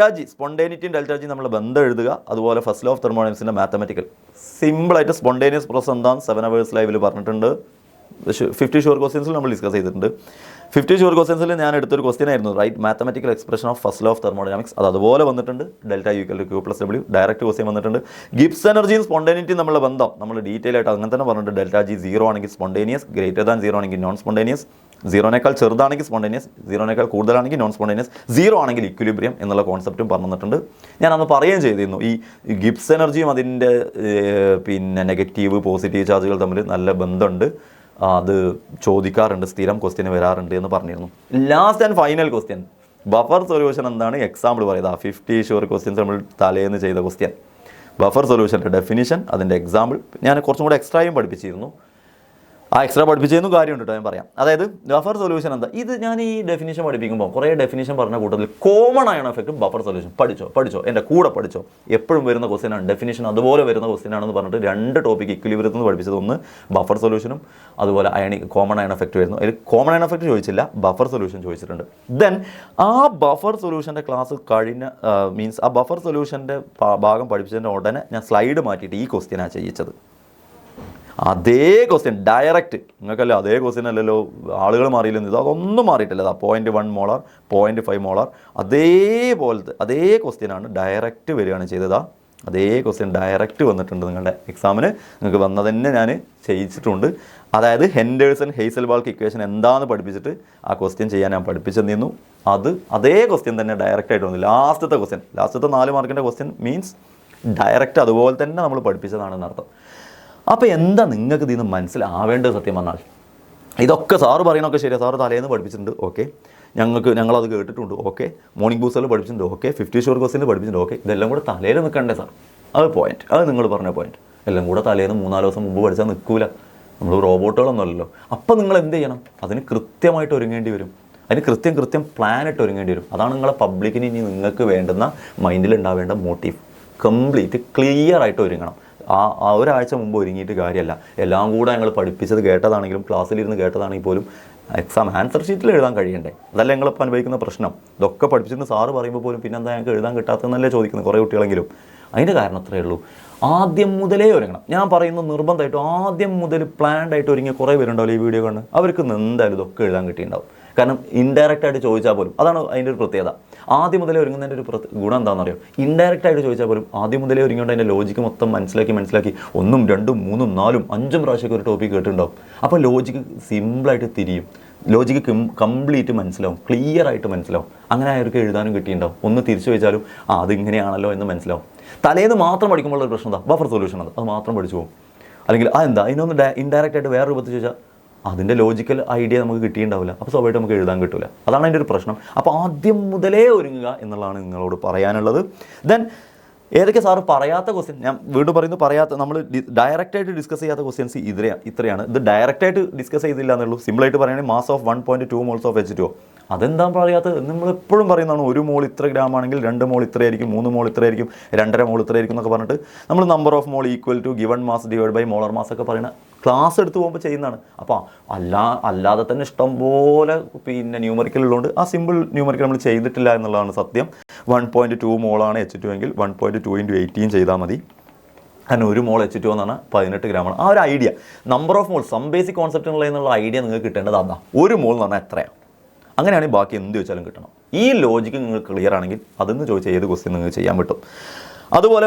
∆G സ്പോണ്ടേനിറ്റിയും ∆G നമ്മൾ ബന്ധം എഴുതുക. അതുപോലെ ഫസ്റ്റ് ലോ ഓഫ് തെർമോഡൈനാമിക്സിൻ്റെ മാത്തമാറ്റിക്കൽ സിമ്പിളായിട്ട് സ്പോണ്ടേനിയസ് പ്രോസസ് എന്താണ് 7 hours ലൈവിൽ പറഞ്ഞിട്ടുണ്ട്. 50 ഷുവർ ക്വസ്റ്റ്യൻസിൽ നമ്മൾ ഡിസ്കസ് ചെയ്തിട്ടുണ്ട്. 50 ഷുവർ ക്വസ്റ്റ്യൻസിൽ ഞാൻ എടുത്തൊരു ക്വസ്റ്റ്യൻ ആയിരുന്നു, write mathematical expression of first law of thermodynamics. അത് അതുപോലെ വന്നിട്ടുണ്ട്. ∆U = Q + W direct question വന്നിട്ടുണ്ട്. ഗിബ്സ് എനർജിയും സ്പോണ്ടേനിറ്റിയും നമ്മളുടെ ബന്ധം നമ്മൾ ഡീറ്റെയിൽ ആയിട്ട് അങ്ങനെ തന്നെ പറഞ്ഞിട്ടുണ്ട്. ∆G 0 ആണെങ്കിൽ സ്പോണ്ടേനിയസ്, >0 ആണെങ്കിൽ നോൺ സ്പോണ്ടേനിയസ്, 0നേക്കാൾ ചെറുതാണെങ്കിൽ സ്പോണ്ടേനിയസ്, 0നേക്കാൾ കൂടുതലാണെങ്കിൽ നോൺ സ്പോണ്ടേനിയസ്, 0 ആണെങ്കിൽ ഇക്വിലിബ്രിയം എന്നുള്ള കോൺസെപ്റ്റും പറഞ്ഞിട്ടുണ്ട്. ഞാൻ അന്ന് പറയുകയും ചെയ്തിരുന്നു ഈ ഗിബ്സ് എനർജിയും അതിൻ്റെ പിന്നെ നെഗറ്റീവ് പോസിറ്റീവ് ചാർജുകൾ തമ്മിൽ നല്ല ബന്ധമുണ്ട്, അത് ചോദിക്കാറുണ്ട്, സ്ഥിരം ക്വസ്റ്റ്യൻ വരാറുണ്ട് എന്ന് പറഞ്ഞിരുന്നു. Last and final question buffer solution എന്താണ് എക്സാമ്പിൾ പറയുക. 50 ഷുവർ ക്വസ്റ്റ്യൻസ് നമ്മൾ തലേന്ന് ചെയ്ത ക്വസ്റ്റ്യൻ ബഫർ സൊല്യൂഷൻ്റെ ഡെഫിനിഷൻ, അതിൻ്റെ എക്സാമ്പിൾ ഞാൻ കുറച്ചും കൂടെ എക്സ്ട്രായും പഠിപ്പിച്ചിരുന്നു. ആ എക്സ്ട്രാ പഠിപ്പിച്ചതെന്നും കാര്യമുണ്ട് കേട്ടോ, ഞാൻ പറയാം. അതായത് ബഫർ സൊല്യൂഷൻ എന്താ, ഇത് ഞാൻ ഈ ഡെഫിനിഷൻ പഠിപ്പിക്കുമ്പോൾ കുറേ ഡെഫിനിഷൻ പറഞ്ഞ കൂട്ടത്തിൽ കോമൺ ആയ എഫക്റ്റ് ബഫർ സൊല്യൂഷൻ പഠിച്ചോ എൻ്റെ കൂടെ പഠിച്ചോ. എപ്പോഴും വരുന്ന ക്വസ്റ്റ്യനാണ്, ഡെഫിനിഷൻ അതുപോലെ വരുന്ന ക്വസ്റ്റ്യനാണെന്ന് പറഞ്ഞിട്ട് 2 ടോപ്പിക്ക് ഇക്വിലിബ്രിയത്തിൽ നിന്ന് പഠിപ്പിച്ചത്. ഒന്ന് ബഫർ സൊല്യൂഷനും അതുപോലെ കോമൺ അയൺ എഫക്റ്റ് വരുന്നു. അതിൽ കോമൺ അയൺ എഫക്റ്റ് ചോദിച്ചില്ല, ബഫർ സൊല്യൂഷൻ ചോദിച്ചിട്ടുണ്ട്. ദെൻ ആ ബഫർ സൊല്യൂഷൻ്റെ ക്ലാസ് മീൻസ് ആ ബഫർ സൊല്യൂഷൻ്റെ ഭാഗം പഠിപ്പിച്ചതിൻ്റെ ഉടനെ ഞാൻ സ്ലൈഡ് മാറ്റിയിട്ട് ഈ ക്വസ്റ്റ്യനാണ് ചെയ്യിച്ചത്. അതേ ക്വസ്റ്റ്യൻ ഡയറക്റ്റ്, നിങ്ങൾക്കല്ലോ അതേ ക്വസ്റ്റ്യൻ അല്ലല്ലോ, ആളുകൾ മാറിയില്ലെന്ന്, ഇത് അതൊന്നും മാറിയിട്ടില്ല. അതാ 0.1 മോളാർ 0.5 മോളാർ അതേപോലത്തെ അതേ ക്വസ്റ്റ്യനാണ് ഡയറക്റ്റ് വരികയാണ് ചെയ്തത്. അതേ ക്വസ്റ്റ്യൻ ഡയറക്റ്റ് വന്നിട്ടുണ്ട് നിങ്ങളുടെ എക്സാമിന്, നിങ്ങൾക്ക് വന്നതന്നെ ഞാൻ ചെയ്യിച്ചിട്ടുണ്ട്. അതായത് ഹെൻഡേഴ്സൺ ഹെയ്സൽബാൾക്ക് ഇക്വേഷൻ എന്താണെന്ന് പഠിപ്പിച്ചിട്ട് ആ ക്വസ്റ്റ്യൻ ചെയ്യാൻ ഞാൻ പഠിപ്പിച്ചെന്നു. അതേ ക്വസ്റ്റ്യൻ തന്നെ ഡയറക്റ്റായിട്ട് വന്നു. ലാസ്റ്റത്തെ 4 മാർക്കിൻ്റെ ക്വസ്റ്റ്യൻ മീൻസ് ഡയറക്റ്റ് അതുപോലെ തന്നെ നമ്മൾ പഠിപ്പിച്ചതാണെന്ന് അർത്ഥം. അപ്പോൾ എന്താ നിങ്ങൾക്ക് ഇതിൽ നിന്ന് മനസ്സിലാവേണ്ടത്? സത്യം പറഞ്ഞാൽ ഇതൊക്കെ സാറ് പറയണമൊക്കെ ശരിയാണ്, സാറ് തലേന്ന് പഠിപ്പിച്ചിട്ടുണ്ട്, ഓക്കെ, ഞങ്ങളത് കേട്ടിട്ടുണ്ട്, ഓക്കെ, മോർണിംഗ് ബൂസ്റ്ററിൽ പഠിപ്പിച്ചിട്ടുണ്ട്, ഓക്കെ, 50 ഷുവർ ക്വസ്റ്റ്യനിൽ പഠിപ്പിച്ചിട്ടുണ്ട്, ഓക്കെ. ഇതെല്ലാം കൂടെ തലയിൽ നിൽക്കണ്ടേ സാർ? അത് പോയിന്റ്, അത് നിങ്ങൾ പറഞ്ഞ പോയിന്റ്. എല്ലാം കൂടെ തലേന്ന് 3-4 ദിവസം മുമ്പ് പഠിച്ചാൽ നിൽക്കൂല, നമ്മൾ റോബോട്ടുകളൊന്നും അല്ലല്ലോ. അപ്പോൾ നിങ്ങൾ എന്ത് ചെയ്യണം? അതിന് കൃത്യമായിട്ട് ഒരുങ്ങേണ്ടി വരും, അതിന് കൃത്യം പ്ലാനിട്ട് ഒരുങ്ങേണ്ടി വരും. അതാണ് നിങ്ങളെ പബ്ലിക്കിന് ഇനി നിങ്ങൾക്ക് വേണ്ടുന്ന മൈൻഡിൽ ഉണ്ടാവേണ്ട മോട്ടീവ്. കംപ്ലീറ്റ് ക്ലിയർ ആയിട്ട് ഒരുങ്ങണം. ആ ഒരാഴ്ച മുമ്പ് ഒരുങ്ങിയിട്ട് കാര്യമല്ല. എല്ലാം കൂടെ ഞങ്ങൾ പഠിപ്പിച്ചത് കേട്ടതാണെങ്കിലും ക്ലാസ്സിലിരുന്ന് കേട്ടതാണെങ്കിൽ പോലും എക്സാം ആൻസർ ഷീറ്റിൽ എഴുതാൻ കഴിയണ്ടേ? അതല്ല ഞങ്ങളിപ്പോൾ അനുഭവിക്കുന്ന പ്രശ്നം. ഇതൊക്കെ പഠിപ്പിച്ചിട്ട് സാറ് പറയുമ്പോൾ പോലും പിന്നെ എന്താ ഞങ്ങൾക്ക് എഴുതാൻ കിട്ടാത്തതെന്നല്ലേ ചോദിക്കുന്നത് കുറേ കുട്ടികളെങ്കിലും. അതിൻ്റെ കാരണം അത്രയേ ഉള്ളൂ, ആദ്യം മുതലേ ഒരുങ്ങണം. ഞാൻ പറയുന്നത് നിർബന്ധമായിട്ടും ആദ്യം മുതൽ പ്ലാൻഡ് ആയിട്ട് ഒരുങ്ങിയ കുറേ പേരുണ്ടാവില്ല ഈ വീഡിയോ കാണുന്നത്, അവർക്ക് എന്തായാലും ഇതൊക്കെ എഴുതാൻ കിട്ടിയിട്ടുണ്ടാവും. കാരണം ഇൻഡയറക്റ്റ് ആയിട്ട് ചോദിച്ചാൽ പോലും, അതാണ് അതിൻ്റെ ഒരു പ്രത്യേകത. ആദ്യം മുതലേ ഒരുങ്ങുന്നതിൻ്റെ ഒരു ഗുണം എന്താണെന്ന് അറിയാം? ഇൻഡയറക്റ്റ് ആയിട്ട് ചോദിച്ചാൽ പോലും ആദ്യം മുതലേ ഒരുങ്ങിയോണ്ട് അതിൻ്റെ ലോജിക്ക് മൊത്തം മനസ്സിലാക്കി 1, 2, 3, 4, 5 പ്രാവശ്യമൊക്കെ ഒരു ടോപ്പിക് കേട്ടിട്ടുണ്ടാവും. അപ്പോൾ ലോജിക്ക് സിമ്പിളായിട്ട് തിരിയും, ലോജിക്ക് കംപ്ലീറ്റ് മനസ്സിലാവും, ക്ലിയർ ആയിട്ട് മനസ്സിലാവും. അങ്ങനെ അവർക്ക് എഴുതാനും കിട്ടിയിട്ടുണ്ടാവും. ഒന്ന് തിരിച്ചു ചോദിച്ചാലും അതിങ്ങനെയാണല്ലോ എന്ന് മനസ്സിലാവും. തലേന്ന് മാത്രം പഠിക്കുമ്പോഴുള്ള ഒരു പ്രശ്നം എന്താ? ബഫർ സൊല്യൂഷൻ അത് മാത്രം പഠിച്ചു പോകും. അല്ലെങ്കിൽ അതെന്താ അതിനൊന്ന് ഇൻഡയറക്റ്റ് ആയിട്ട് വേറെ രൂപത്തിൽ ചോദിച്ചാൽ അതിൻ്റെ ലോജിക്കൽ ഐഡിയ നമുക്ക് കിട്ടിയിട്ടുണ്ടാവില്ല. അപ്പോൾ സ്വാഭാവികമായിട്ട് നമുക്ക് എഴുതാൻ കിട്ടില്ല. അതാണ് അതിൻ്റെ ഒരു പ്രശ്നം. അപ്പോൾ ആദ്യം മുതലേ ഒരുങ്ങുക എന്നുള്ളതാണ് നിങ്ങളോട് പറയാനുള്ളത്. ദെൻ ഏതൊക്കെ സാറ് പറയാത്ത ക്വസ്റ്റ്യൻ, ഞാൻ വീണ്ടും പറയുന്നത് പറയാത്ത, നമ്മൾ ഡയറക്റ്റായിട്ട് ഡിസ്കസ് ചെയ്യാത്ത ക്വസ്റ്റ്യൻസ് ഇത്രയാണ്. ഇത് ഡയറക്റ്റായിട്ട് ഡിസ്കസ് ചെയ്തില്ല എന്നുള്ളൂ. സിമ്പിളായിട്ട് പറയുകയാണെങ്കിൽ mass of 1.2 moles of H2O. അതെന്താ പറയാത്തത്? നമ്മളെപ്പോഴും പറയുന്നതാണ് 1 മോൾ ഇത്ര ഗ്രാം ആണെങ്കിൽ 2 മോൾ ഇത്രയായിരിക്കും, 3 മോൾ ഇത്രയായിരിക്കും, 2.5 മോൾ ഇത്രയായിരിക്കും എന്നൊക്കെ പറഞ്ഞിട്ട് നമ്മൾ number of mole equal to given mass divide by molar mass ഒക്കെ പറയുന്ന ക്ലാസ് എടുത്ത് പോകുമ്പോൾ ചെയ്യുന്നതാണ്. അപ്പോൾ അല്ലാതെ തന്നെ ഇഷ്ടംപോലെ പിന്നെ ന്യൂമറിക്കൽ ഉള്ളതുകൊണ്ട് ആ സിമ്പിൾ ന്യൂമറിക്കൽ നമ്മൾ ചെയ്തിട്ടില്ല എന്നുള്ളതാണ് സത്യം. 1.2 മോളാണ് H2 എങ്കിൽ 1.2 × 18 ചെയ്താൽ മതി. കാരണം 1 മോൾ H2O എന്ന് പറഞ്ഞാൽ 18 ഗ്രാമാണ്. ആ ഒരു idea, number of mole, some basic concept എന്നുള്ള ഐഡിയ നിങ്ങൾക്ക് കിട്ടേണ്ടത് അതാ. 1 മോൾ എന്ന് പറഞ്ഞാൽ എത്രയാണ്? അങ്ങനെയാണെങ്കിൽ ബാക്കി എന്ത് ചോദിച്ചാലും കിട്ടണം. ഈ ലോജിക്ക് നിങ്ങൾക്ക് ക്ലിയർ ആണെങ്കിൽ അതെന്ന് ചോദിച്ചാൽ ഏത് ക്വസ്റ്റ്യൻ നിങ്ങൾക്ക് ചെയ്യാൻ പറ്റും. അതുപോലെ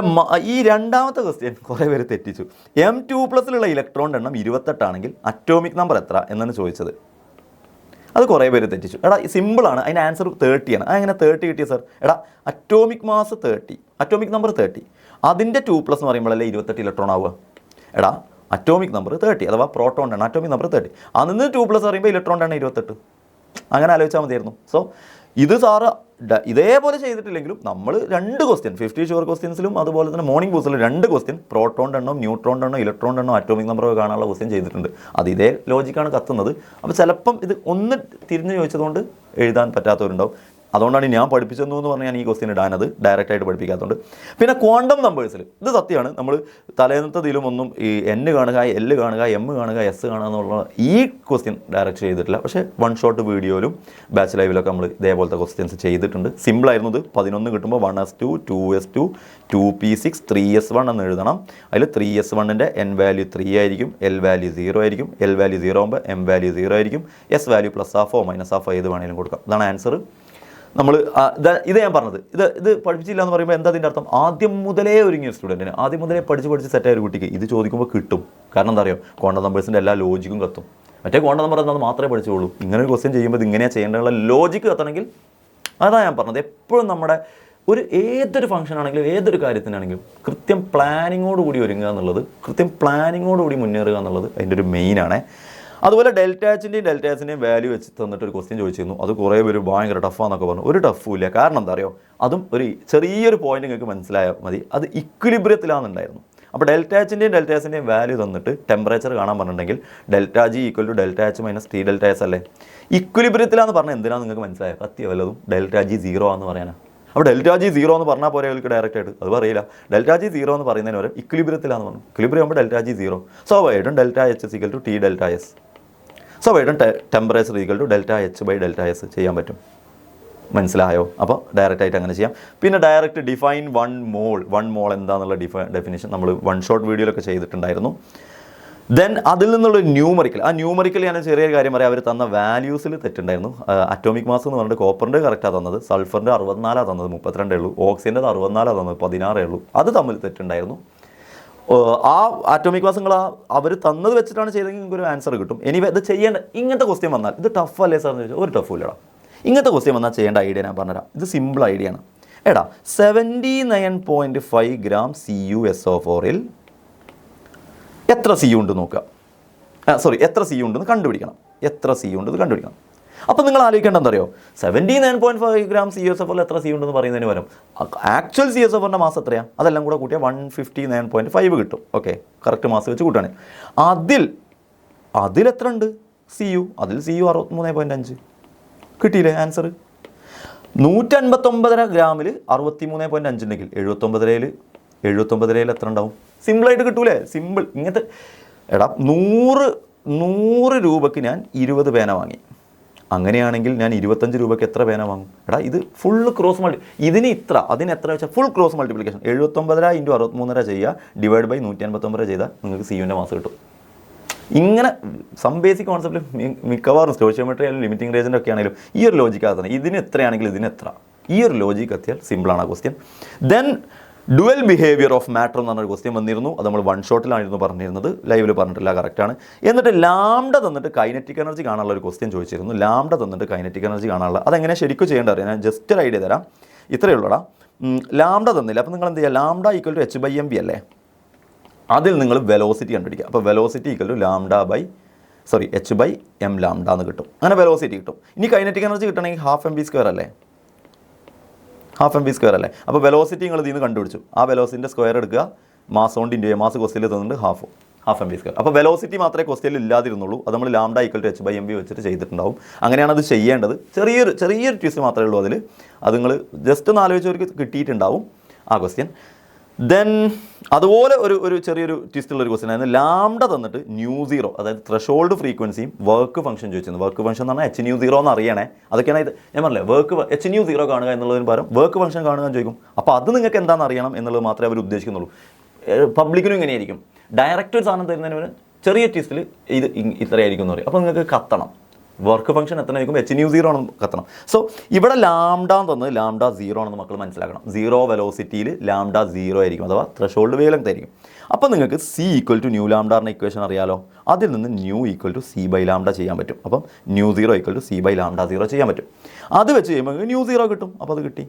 ഈ രണ്ടാമത്തെ ക്വസ്റ്റ്യൻ കുറേ പേര് തെറ്റിച്ചു. M2+ ഇലക്ട്രോണിൻ്റെ എണ്ണം 28 ആണെങ്കിൽ അറ്റോമിക് നമ്പർ എത്ര എന്നാണ് ചോദിച്ചത്. അത് കുറേ പേര് തെറ്റിച്ചു. എടാ സിമ്പിളാണ്, അതിൻ്റെ ആൻസർ 30 ആണ്. അങ്ങനെ 30 കിട്ടിയ സാർ? എടാ അറ്റോമിക് മാസ് 30, അറ്റോമിക് നമ്പർ 30, അതിൻ്റെ 2+ എന്ന് പറയുമ്പോഴല്ലേ 28 ഇലക്ട്രോൺ ആവുക. എടാ അറ്റോമിക് നമ്പർ 30 അഥവാ പ്രോട്ടോണിൻ്റെ എണ്ണം, അറ്റോമിക് നമ്പർ 30, അതിന് 2+ പറയുമ്പോൾ ഇലക്ട്രോണിൻ്റെ എണ്ണം 28. അങ്ങനെ ആലോചിച്ചാൽ മതിയായിരുന്നു. സോ ഇത് സാറ് ഇതേപോലെ ചെയ്തിട്ടില്ലെങ്കിലും നമ്മൾ 2 ക്വസ്റ്റ്യൻ 50 ഷുവർ ക്വസ്റ്റ്യൻസിലും അതുപോലെ തന്നെ മോർണിംഗ് ബൂസ്റ്ററിലും 2 ക്വസ്റ്റ്യൻ പ്രോട്ടോണിൻ്റെ എണ്ണം, ന്യൂട്രോണിൻ്റെ എണ്ണം, ഇലക്ട്രോണിൻ്റെ എണ്ണം, അറ്റോമിക് നമ്പറൊക്കെ കാണാനുള്ള ക്വസ്റ്റ്യൻ ചെയ്തിട്ടുണ്ട്. അത് ഇതേ ലോജിക്കാണ് കത്തുന്നത്. അപ്പോൾ ചിലപ്പം ഇത് ഒന്ന് തിരിഞ്ഞ് ചോദിച്ചതുകൊണ്ട് എഴുതാൻ പറ്റാത്തവരുണ്ടാവും. അതുകൊണ്ടാണ് ഞാൻ പഠിപ്പിച്ചെന്നു എന്ന് പറഞ്ഞാൽ ഞാൻ ഈ ക്വസ്റ്റ്യൻ ഇടാനത് ഡയറക്റ്റായിട്ട് പഠിപ്പിക്കാത്തതുകൊണ്ട്. പിന്നെ ക്വാണ്ടം നമ്പേഴ്സിൽ ഇത് സത്യമാണ്, നമ്മൾ തലേന്നത്തതിലും ഒന്നും ഈ N കാണുക, L കാണുക, M കാണുക, S കാണുക എന്നുള്ള ഈ ക്വസ്റ്റ്യൻ ഡയറക്റ്റ് ചെയ്തിട്ടില്ല. പക്ഷേ 1 ഷോട്ട് വീഡിയോയിലും ബാച്ച് ലൈവിലൊക്കെ നമ്മൾ ഇതേപോലത്തെ ക്വസ്റ്റ്യൻസ് ചെയ്തിട്ടുണ്ട്. സിമ്പിളായിരുന്നു. ഇത് 11 കിട്ടുമ്പോൾ 1s2, 2s2, 2p6, 3s1 എന്ന് എഴുതണം. അതിൽ 3s1ൻ്റെ N വാല്യൂ 3 ആയിരിക്കും, L വാല്യൂ 0 ആയിരിക്കും. L വാല്യൂ 0 ആകുമ്പോൾ M വാല്യൂ 0 ആയിരിക്കും. S വാല്യൂ +1/2 -1/2 ഏത് വേണമെങ്കിലും കൊടുക്കാം. അതാണ് ആൻസർ. നമ്മൾ ഇത് ഞാൻ പറഞ്ഞത്, ഇത് പഠിപ്പിച്ചില്ല എന്ന് പറയുമ്പോൾ എന്താ അതിൻ്റെ അർത്ഥം? ആദ്യം മുതലേ ഒരുങ്ങിയ സ്റ്റുഡൻറ്റിന്, ആദ്യം മുതലേ പഠിച്ച് സെറ്റായ ഒരു കുട്ടിക്ക് ഇത് ചോദിക്കുമ്പോൾ കിട്ടും. കാരണം എന്താ അറിയോ? ക്വാണ്ടം നമ്പേഴ്സിൻ്റെ എല്ലാ ലോജിക്കും കത്തും. മറ്റേ ക്വാണ്ടം നമ്പർ എന്താണെന്ന് മാത്രമേ പഠിച്ചുള്ളൂ. ഇങ്ങനെ ഒരു ക്വസ്റ്റ്യൻ ചെയ്യുമ്പോൾ ഇത് ഇങ്ങനെയാണ് ചെയ്യേണ്ടതുള്ള ലോജിക്ക് കത്തണമെങ്കിൽ അതാണ് ഞാൻ പറഞ്ഞത്. എപ്പോഴും നമ്മുടെ ഏതൊരു ഫംഗ്ഷൻ ആണെങ്കിലും ഏതൊരു കാര്യത്തിനാണെങ്കിലും കൃത്യം പ്ലാനിങ്ങോടുകൂടി ഒരുങ്ങുക എന്നുള്ളത്, കൃത്യം പ്ലാനിങ്ങോടുകൂടി മുന്നേറുക എന്നുള്ളത് അതിൻ്റെ ഒരു മെയിനാണ്. അതുപോലെ ഡെൽറ്റ വാല്യൂ വെച്ച് തന്നിട്ട് ഒരു ക്വസ്റ്റ്യൻ ചോദിച്ചിരുന്നു. അത് കുറേ പേര് ഭയങ്കര ടഫാന്നൊക്കെ പറഞ്ഞു. ഒരു ടഫും ഇല്ല. കാരണം എന്താ അറിയോ? അതും ഒരു ചെറിയൊരു പോയിന്റ് നിങ്ങൾക്ക് മനസ്സിലായാൽ മതി. അത് ഇക്വിലിബ്രിയത്തിലാണെന്നുണ്ടായിരുന്നു. അപ്പോൾ ഡെൽറ്റ എച്ചിൻ്റെയും ഡെൽറ്റ എസിൻ്റെയും വാല്യൂ തന്നിട്ട് ടെമ്പറേച്ചർ കാണാൻ പറഞ്ഞിട്ടുണ്ടെങ്കിൽ delta G equal to delta H minus T delta S അല്ലേ. ഇക്വിലിബ്രിയത്തിലാന്ന് പറഞ്ഞാൽ എന്തിനാണ് നിങ്ങൾക്ക് മനസ്സിലായത്? കത്തിയ വല്ലതും ഡെൽറ്റ ജി 0 ആണെന്ന് പറയാനാണ്. അപ്പോൾ ഡെൽറ്റ ജി 0 എന്ന് പറഞ്ഞാൽ പോലെ അവർക്ക് ഡയറക്റ്റ് ആയിട്ട് അത് പറയില്ല. ഡെൽറ്റ ജി 0 എന്ന് പറയുന്നതിന് വരെ ഇക്വിലിബ്രിയത്തിലാന്ന് പറഞ്ഞു. ഇക്വിലിബ്രിയം ആകുമ്പോൾ ഡെൽറ്റ ജി 0. സ്വാഭാവികമായിട്ടും delta H equal to T delta S. സ്വാഭാവികമായിട്ടും temperature equal to delta H by delta S ചെയ്യാൻ പറ്റും. മനസ്സിലായോ? അപ്പോൾ ഡയറക്റ്റ് ആയിട്ട് അങ്ങനെ ചെയ്യാം. പിന്നെ ഡയറക്റ്റ് ഡിഫൈൻ 1 മോൾ എന്താണെന്നുള്ള ഡെഫിനിഷൻ നമ്മൾ വൺ ഷോട്ട് വീഡിയോയിലൊക്കെ ചെയ്തിട്ടുണ്ടായിരുന്നു. ദെൻ അതിൽ നിന്നുള്ള ന്യൂമറിക്കൽ, ആ ന്യൂമറിക്കൽ ഞാൻ ചെറിയൊരു കാര്യം പറയാം. അവർ തന്ന വാല്യൂസിൽ തെറ്റുണ്ടായിരുന്നു. അറ്റോമിക് മാസ് എന്ന് പറഞ്ഞിട്ട് കോപ്പറിൻ്റെ കറക്റ്റാണ് തന്നത്, സൾഫറിൻ്റെ 64 തന്നത്, 32 ഉള്ളൂ. ഓക്സിജൻ്റെ 64 തന്നത്, 16 ഉള്ളൂ. അത് തമ്മിൽ തെറ്റുണ്ടായിരുന്നു. ആ ആറ്റോമിക് മാസ് നിങ്ങൾ അവർ തന്നത് വെച്ചിട്ടാണ് ചെയ്തെങ്കിൽ നിങ്ങൾക്ക് ഒരു ആൻസർ കിട്ടും. എനിവേ ഇത് ചെയ്യേണ്ട ഇങ്ങനത്തെ ക്വസ്റ്റ്യൻ വന്നാൽ ഇത് ടഫ് അല്ലേ സാർ എന്ന് ചോദിച്ചാൽ ഒരു ടഫും ഇല്ലടാ. ഇങ്ങനത്തെ ക്വസ്റ്റ്യൻ വന്നാൽ ചെയ്യേണ്ട ഐഡിയ ഞാൻ പറഞ്ഞുതരാം. ഇത് സിമ്പിൾ ഐഡിയ ആണ്. എടാ 79.5 ഗ്രാം CuSO4-ൽ എത്ര സി ഉണ്ട് നോക്കുക. എത്ര സി ഉണ്ടെന്ന് കണ്ടുപിടിക്കണം. അപ്പോൾ നിങ്ങൾ ആലോചിക്കേണ്ട എന്താ അറിയോ? 79.5 ഗ്രാം CuSO4-ൽ എത്ര സി ഉണ്ടെന്ന് പറയുന്നതിന് പകരം ആക്ച്വൽ CuSO4-ൻ്റെ മാസ് എത്രയാണ്? അതെല്ലാം കൂടെ കൂട്ടിയാൽ 159.5 കിട്ടും. ഓക്കെ, കറക്റ്റ് മാസ് വെച്ച് കൂട്ടുകയാണെങ്കിൽ അതിലെത്ര ഉണ്ട്? Cu 63.5 കിട്ടിയില്ലേ ആൻസർ? 159.5 ഗ്രാമിൽ 63.5 ഉണ്ടെങ്കിൽ 79 എത്ര ഉണ്ടാവും? സിമ്പിളായിട്ട് കിട്ടൂലേ? സിമ്പിൾ. ഇങ്ങനത്തെ എടാ 100 രൂപയ്ക്ക് ഞാൻ 20 പേന വാങ്ങി. അങ്ങനെയാണെങ്കിൽ ഞാൻ 25 രൂപയ്ക്ക് എത്ര പേന വാങ്ങും? എടാ ഇത് ഫുൾ ക്രോസ് ഇതിന് ഇത്ര അതിന് എത്ര വെച്ചാൽ ഫുൾ ക്രോസ് മൾട്ടിപ്ലിക്കേഷൻ 79 × 63 ചെയ്യുക ഡിവൈഡ് ബൈ 159 ചെയ്താൽ നിങ്ങൾക്ക് സിയുവിൻ്റെ മാസ് കിട്ടും. ഇങ്ങനെ സം ബേസിക് കോൺസെപ്റ്റിൽ മിക്കവാറും സ്റ്റോയിഷ്യോമെട്രി ആയാലും ലിമിറ്റിംഗ് റേഞ്ചിൻ്റെ ഒക്കെ ആണെങ്കിലും ഈ ഒരു ലോജിക്ക് തന്നെ. ഇതിന് എത്രയാണെങ്കിൽ ഇതിന് എത്ര, ഈ ഒരു ലോജിക്ക് എത്തിയാൽ സിമ്പിളാണ് ആ question. Then dual behaviour of matter എന്ന് പറഞ്ഞൊരു ക്വസ്റ്റ്യൻ വന്നിരുന്നു. അത് നമ്മൾ വൺ ഷോട്ടിലായിരുന്നു പറഞ്ഞിരുന്നത്, ലൈവിൽ പറഞ്ഞിട്ടില്ല, കറക്റ്റാണ്. എന്നിട്ട് ലാംഡ തന്നിട്ട് കൈനറ്റിക് എനർജി കാണാനുള്ള ഒരു ക്വസ്റ്റ്യൻ ചോദിച്ചിരുന്നു. ലാംഡ തന്നിട്ട് കൈനറ്റിക് എനർജി കാണാനുള്ള അതെങ്ങനെ ശരിക്കും ചെയ്യേണ്ട അറിയാം. ഞാൻ ജസ്റ്റ് ഒരു ഐഡിയ തരാം. ഇത്രയേ ഉള്ളൂടാ. ലാംഡ തന്നില്ല. അപ്പോൾ നിങ്ങൾ എന്ത് ചെയ്യുക? ലാംഡ ഈക്വൽ ടു h/mv അല്ലേ? അതിൽ നിങ്ങൾ വെലോസിറ്റി കണ്ടുപിടിക്കുക. അപ്പോൾ velocity equal to h/m lambda എന്ന് കിട്ടും. അങ്ങനെ വെലോസിറ്റി കിട്ടും. ഇനി കൈനറ്റിക് എനർജി കിട്ടണമെങ്കിൽ 12 mv² അല്ലേ? 12 mv² അല്ലേ? അപ്പോൾ വെലോസിറ്റി നിങ്ങൾ ഇതിൽ നിന്ന് കണ്ടുപിടിച്ചു. ആ വെലോസിറ്റിൻ്റെ സ്ക്വയർ എടുക്കുക, മാസ് കൊണ്ട് ഇൻറ്റു മാസ് ക്വസ്റ്റ്യനിൽ തന്നിട്ട് ഹാഫ് mv². അപ്പോൾ വെലോസിറ്റി മാത്രമേ ക്വസ്റ്റ്യനിൽ ഇല്ലാതിരുന്നുള്ളൂ. അത് നമ്മൾ ലാംഡ ഈക്വൽ ടു h/mv വെച്ചിട്ട് ചെയ്തിട്ടുണ്ടാവും. അങ്ങനെയാണ് അത് ചെയ്യേണ്ടത്. ചെറിയൊരു ട്വിസ്റ്റ് മാത്രമേ ഉള്ളൂ അതിൽ. അത് നിങ്ങൾ ജസ്റ്റ് ഒന്ന് ആലോചിച്ചവർക്ക് കിട്ടിയിട്ടുണ്ടാവും ആ ക്വസ്റ്റ്യൻ. ദെൻ അതുപോലെ ഒരു ചെറിയൊരു ട്വിസ്റ്റുള്ളൊരു ക്വസ്റ്റ്യൻ ആയിരുന്നു. ലാംഡ തന്നിട്ട് µ0, അതായത് ത്രെഷോൾഡ് ഫ്രീക്വൻസിയും വർക്ക് ഫംഗ്ഷൻ ചോദിച്ചിരുന്നു. വർക്ക് ഫംഗ്ഷൻ എന്ന് പറഞ്ഞാൽ hν0 എന്ന് അറിയണേ. അതൊക്കെയാണ് ഇത് ഞാൻ പറഞ്ഞില്ലേ, hν0 കാണുക എന്നുള്ളതിന് പകരം വർക്ക് ഫംഗ്ഷൻ കാണുക എന്ന് ചോദിക്കും. അപ്പോൾ അത് നിങ്ങൾക്ക് എന്താണെന്ന് അറിയണം എന്നുള്ളത് മാത്രമേ അവർ ഉദ്ദേശിക്കുന്നുള്ളൂ. പബ്ലിക്കിനും ഇങ്ങനെയായിരിക്കും. ഡയറക്റ്റ് ഒരു സാധനം തരുന്നതിന് പകരം ചെറിയ ട്വിസ്റ്റിൽ ഇത് ഇത്രയായിരിക്കും എന്ന് പറയും. അപ്പോൾ നിങ്ങൾക്ക് കത്തണം വർക്ക് ഫംഗ്ഷൻ എത്രയായിരിക്കും, hν0 ആണെന്ന് കത്തണം. സോ ഇവിടെ ലാംഡ തന്നത് ലാംഡ 0 ആണെന്ന് മക്കൾ മനസ്സിലാക്കണം. 0 വെലോസിറ്റിയിൽ ലാംഡ 0 ആയിരിക്കും, അഥവാ ത്രെഷോൾഡ് വേവ് ലെങ്ത് ആയിരിക്കും. അപ്പോൾ നിങ്ങൾക്ക് C equal to nu lambda എന്ന ഇക്വേഷൻ അറിയാലോ. അതിൽ നിന്ന് ന്യൂ ഈക്വൽ ടു C/λ ചെയ്യാൻ പറ്റും. അപ്പം µ0 ഈക്വൽ ടു C/λ0 ചെയ്യാൻ പറ്റും. അത് വെച്ച് കഴിയുമ്പോൾ µ0 കിട്ടും. അപ്പോൾ അത് കിട്ടി.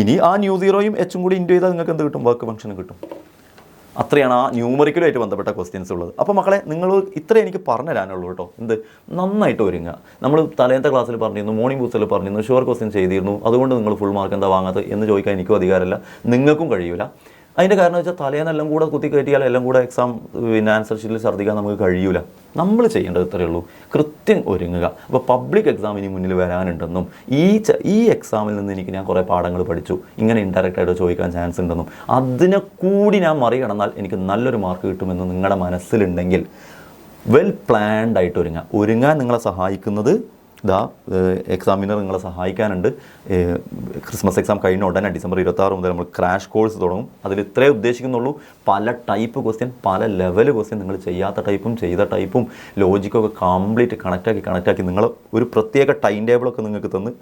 ഇനി ആ µ0യും h കൂടി ഇൻറ്റു ചെയ്താൽ നിങ്ങൾക്ക് എന്ത് കിട്ടും? വർക്ക് ഫംഗ്ഷൻ കിട്ടും. അത്രയാണ് ആ ന്യൂമറിക്കലുമായിട്ട് ബന്ധപ്പെട്ട ക്വസ്റ്റ്യൻസ് ഉള്ളത്. അപ്പോൾ മക്കളെ നിങ്ങൾ ഇത്രയും എനിക്ക് പറഞ്ഞു തരാനുള്ളൂ കേട്ടോ. നന്നായിട്ട് ഒരുങ്ങുക. നമ്മൾ തലേന്നത്തെ ക്ലാസ്സിൽ പറഞ്ഞിരുന്നു, മോർണിംഗ് ബൂസ്റ്ററിൽ പറഞ്ഞിരുന്നു, ഷുവർ ക്വസ്റ്റ്യൻ ചെയ്തിരുന്നു, അതുകൊണ്ട് നിങ്ങൾ ഫുൾ മാർക്ക് എന്താ വാങ്ങാത്തത് എന്ന് ചോദിക്കാൻ എനിക്കും അധികാരമില്ല, നിങ്ങൾക്കും കഴിയില്ല. അതിൻ്റെ കാരണം വെച്ചാൽ തലേന്നെല്ലാം കൂടെ കുത്തി കയറ്റിയാൽ എല്ലാം കൂടെ എക്സാം ആൻസർ ഷീറ്റിൽ ഛർദ്ദിക്കാൻ നമുക്ക് കഴിയൂല. നമ്മൾ ചെയ്യേണ്ടത് ഇത്രയേ ഉള്ളൂ, കൃത്യം ഒരുങ്ങുക. അപ്പോൾ പബ്ലിക് എക്സാമിന് മുന്നിൽ വരാനുണ്ടെന്നും ഈ എക്സാമിൽ നിന്ന് ഞാൻ കുറേ പാഠങ്ങൾ പഠിച്ചു, ഇങ്ങനെ ഇൻഡയറക്റ്റായിട്ട് ചോദിക്കാൻ ചാൻസ് ഉണ്ടെന്നും അതിനെ കൂടി ഞാൻ മറികടന്നാൽ എനിക്ക് നല്ലൊരു മാർക്ക് കിട്ടുമെന്ന് നിങ്ങളുടെ മനസ്സിലുണ്ടെങ്കിൽ വെൽ പ്ലാൻഡ് ആയിട്ട് ഒരുങ്ങാൻ നിങ്ങളെ സഹായിക്കുന്നത് എക്സാമിനർ നിങ്ങളെ സഹായിക്കാനുണ്ട്. ക്രിസ്മസ് എക്സാം കഴിഞ്ഞ ഉടനെ December 26 മുതൽ നമ്മൾ ക്രാഷ് കോഴ്സ് തുടങ്ങും. അതിൽ ഇത്രേ ഉദ്ദേശിക്കുന്നുള്ളൂ. പല ടൈപ്പ് ക്വസ്റ്റ്യൻ, പല ലെവൽ ക്വസ്റ്റ്യൻ, നിങ്ങൾ ചെയ്യാത്ത ടൈപ്പും ചെയ്ത ടൈപ്പും ലോജിക്കൊക്കെ കംപ്ലീറ്റ് കണക്റ്റാക്കി നിങ്ങൾ ഒരു പ്രത്യേക ടൈം ടേബിളൊക്കെ നിങ്ങൾക്ക് തന്ന്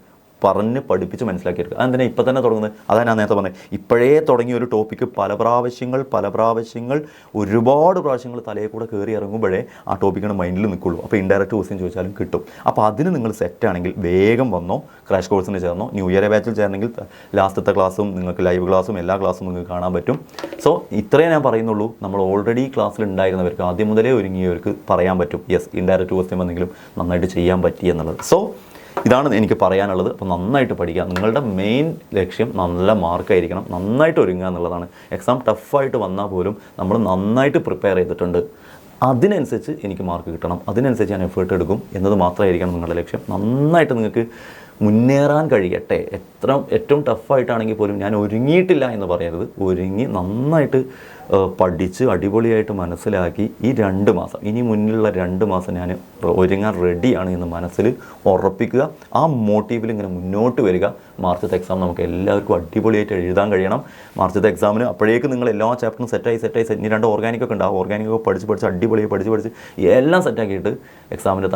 പറഞ്ഞ് പഠിപ്പിച്ച് മനസ്സിലാക്കിയെടുക്കുക. അതെന്തിനാ ഇപ്പം തന്നെ തുടങ്ങുന്നത്? അതാണ് ഞാൻ നേരത്തെ പറഞ്ഞത്. ഇപ്പോഴേ തുടങ്ങിയ ഒരു ടോപ്പിക്ക് പല പ്രാവശ്യങ്ങൾ ഒരുപാട് പ്രാവശ്യങ്ങൾ തലയിൽ കൂടെ കയറി ഇറങ്ങുമ്പോഴേ ആ ടോപ്പിക്കാണ് മൈൻഡിൽ നിൽക്കുള്ളൂ. അപ്പോൾ ഇൻഡയറക്റ്റ് ക്വസ്റ്റ്യൻ ചോദിച്ചാലും കിട്ടും. അപ്പോൾ അതിന് നിങ്ങൾ സെറ്റാണെങ്കിൽ വേഗം വന്നോ, ക്രാഷ് കോഴ്സിന് ചേർന്നോ. ന്യൂ ഇയർ ബാച്ചിൽ ചേരണമെങ്കിൽ ലാസ്റ്റത്തെ ക്ലാസ്സും നിങ്ങൾക്ക് ലൈവ് ക്ലാസ്സും എല്ലാ ക്ലാസ്സും നിങ്ങൾക്ക് കാണാൻ പറ്റും. സോ ഇത്രയേ ഞാൻ പറയുന്നുള്ളൂ. നമ്മൾ ഓൾറെഡി ക്ലാസ്സിൽ ഉണ്ടായിരുന്നവർക്ക്, ആദ്യം മുതലേ ഒരുങ്ങിയവർക്ക് പറയാൻ പറ്റും, യെസ് ഇൻഡയറക്റ്റ് ക്വസ്റ്റ്യൻ വന്നെങ്കിലും നന്നായിട്ട് ചെയ്യാൻ പറ്റി എന്നുള്ളത്. സോ ഇതാണ് എനിക്ക് പറയാനുള്ളത്. അപ്പോൾ നന്നായിട്ട് പഠിക്കുക. നിങ്ങളുടെ മെയിൻ ലക്ഷ്യം നല്ല മാർക്കായിരിക്കണം, നന്നായിട്ട് ഒരുങ്ങുക എന്നുള്ളതാണ്. എക്സാം ടഫായിട്ട് വന്നാൽ പോലും നമ്മൾ നന്നായിട്ട് പ്രിപ്പയർ ചെയ്തിട്ടുണ്ട്, അതിനനുസരിച്ച് എനിക്ക് മാർക്ക് കിട്ടണം, അതിനനുസരിച്ച് ഞാൻ എഫേർട്ട് എടുക്കും എന്നത് മാത്രമായിരിക്കണം നിങ്ങളുടെ ലക്ഷ്യം. നന്നായിട്ട് നിങ്ങൾക്ക് മുന്നേറാൻ കഴിയട്ടെ. ഏറ്റവും ടഫായിട്ടാണെങ്കിൽ പോലും ഞാൻ ഒരുങ്ങിയിട്ടില്ല എന്ന് പറയരുത്. ഒരുങ്ങി നന്നായിട്ട് പഠിച്ച് അടിപൊളിയായിട്ട് മനസ്സിലാക്കി ഈ 2 മാസം, ഇനി മുന്നിലുള്ള 2 മാസം ഞാൻ ഒരുങ്ങാൻ റെഡിയാണ് എന്ന് മനസ്സിൽ ഉറപ്പിക്കുക. ആ മോട്ടീവിൽ ഇങ്ങനെ മുന്നോട്ട് വരിക. മാർച്ചത്തെ എക്സാം നമുക്ക് എല്ലാവർക്കും അടിപൊളിയായിട്ട് എഴുതാൻ കഴിയണം. മാർച്ചത്തെ എക്സാമിന് അപ്പോഴേക്കും നിങ്ങൾ എല്ലാ ചാപ്റ്ററും സെറ്റായി ഇനി 2 ഓർഗാനിക്കൊക്കെ ഉണ്ടാവും. ഓർഗാനിക്കൊക്കെ പഠിച്ച് അടിപൊളിയായി പഠിച്ച് എല്ലാം സെറ്റാക്കിയിട്ട് എക്സാമിൻ്റെ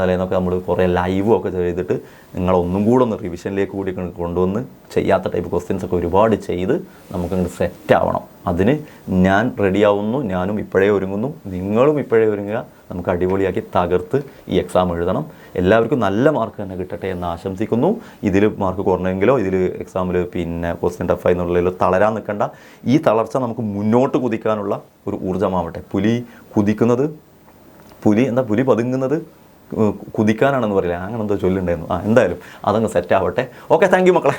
തലേന്നൊക്കെ നമ്മൾ കുറേ ലൈവും ഒക്കെ ചെയ്തിട്ട് നിങ്ങളൊന്നും കൂടെ ഒന്ന് റിവിഷനിലേക്ക് കൂടി കൊണ്ടുവന്ന് ചെയ്യാത്ത ടൈപ്പ് ക്വസ്റ്റ്യൻസൊക്കെ ഒരുപാട് ചെയ്ത് നമുക്കങ്ങോട്ട് സെറ്റാവണം. അതിന് ഞാൻ റെഡിയാവുന്നു, ഞാനും ഇപ്പോഴേ ഒരുങ്ങുന്നു, നിങ്ങളും ഇപ്പോഴേ ഒരുങ്ങുക. നമുക്ക് അടിപൊളിയാക്കി തകർത്ത് ഈ എക്സാം എഴുതണം. എല്ലാവർക്കും നല്ല മാർക്ക് തന്നെ കിട്ടട്ടെ എന്ന് ആശംസിക്കുന്നു. ഇതിൽ മാർക്ക് കുറഞ്ഞെങ്കിലോ ഇതിൽ എക്സാമിൽ ക്വസ്റ്റ്യൻ ടഫായി എന്നുള്ളതിലോ തളരാൻ നിൽക്കണ്ട. ഈ തളർച്ച നമുക്ക് മുന്നോട്ട് കുതിക്കാനുള്ള ഒരു ഊർജ്ജമാവട്ടെ. പുലി പതുങ്ങുന്നത് കുതിക്കാനാണെന്ന് പറയില്ല, അങ്ങനെ എന്തോ ചൊല്ലുണ്ടായിരുന്നു. എന്തായാലും അതങ്ങ് സെറ്റാവട്ടെ. ഓക്കെ, താങ്ക് യു മക്കളെ.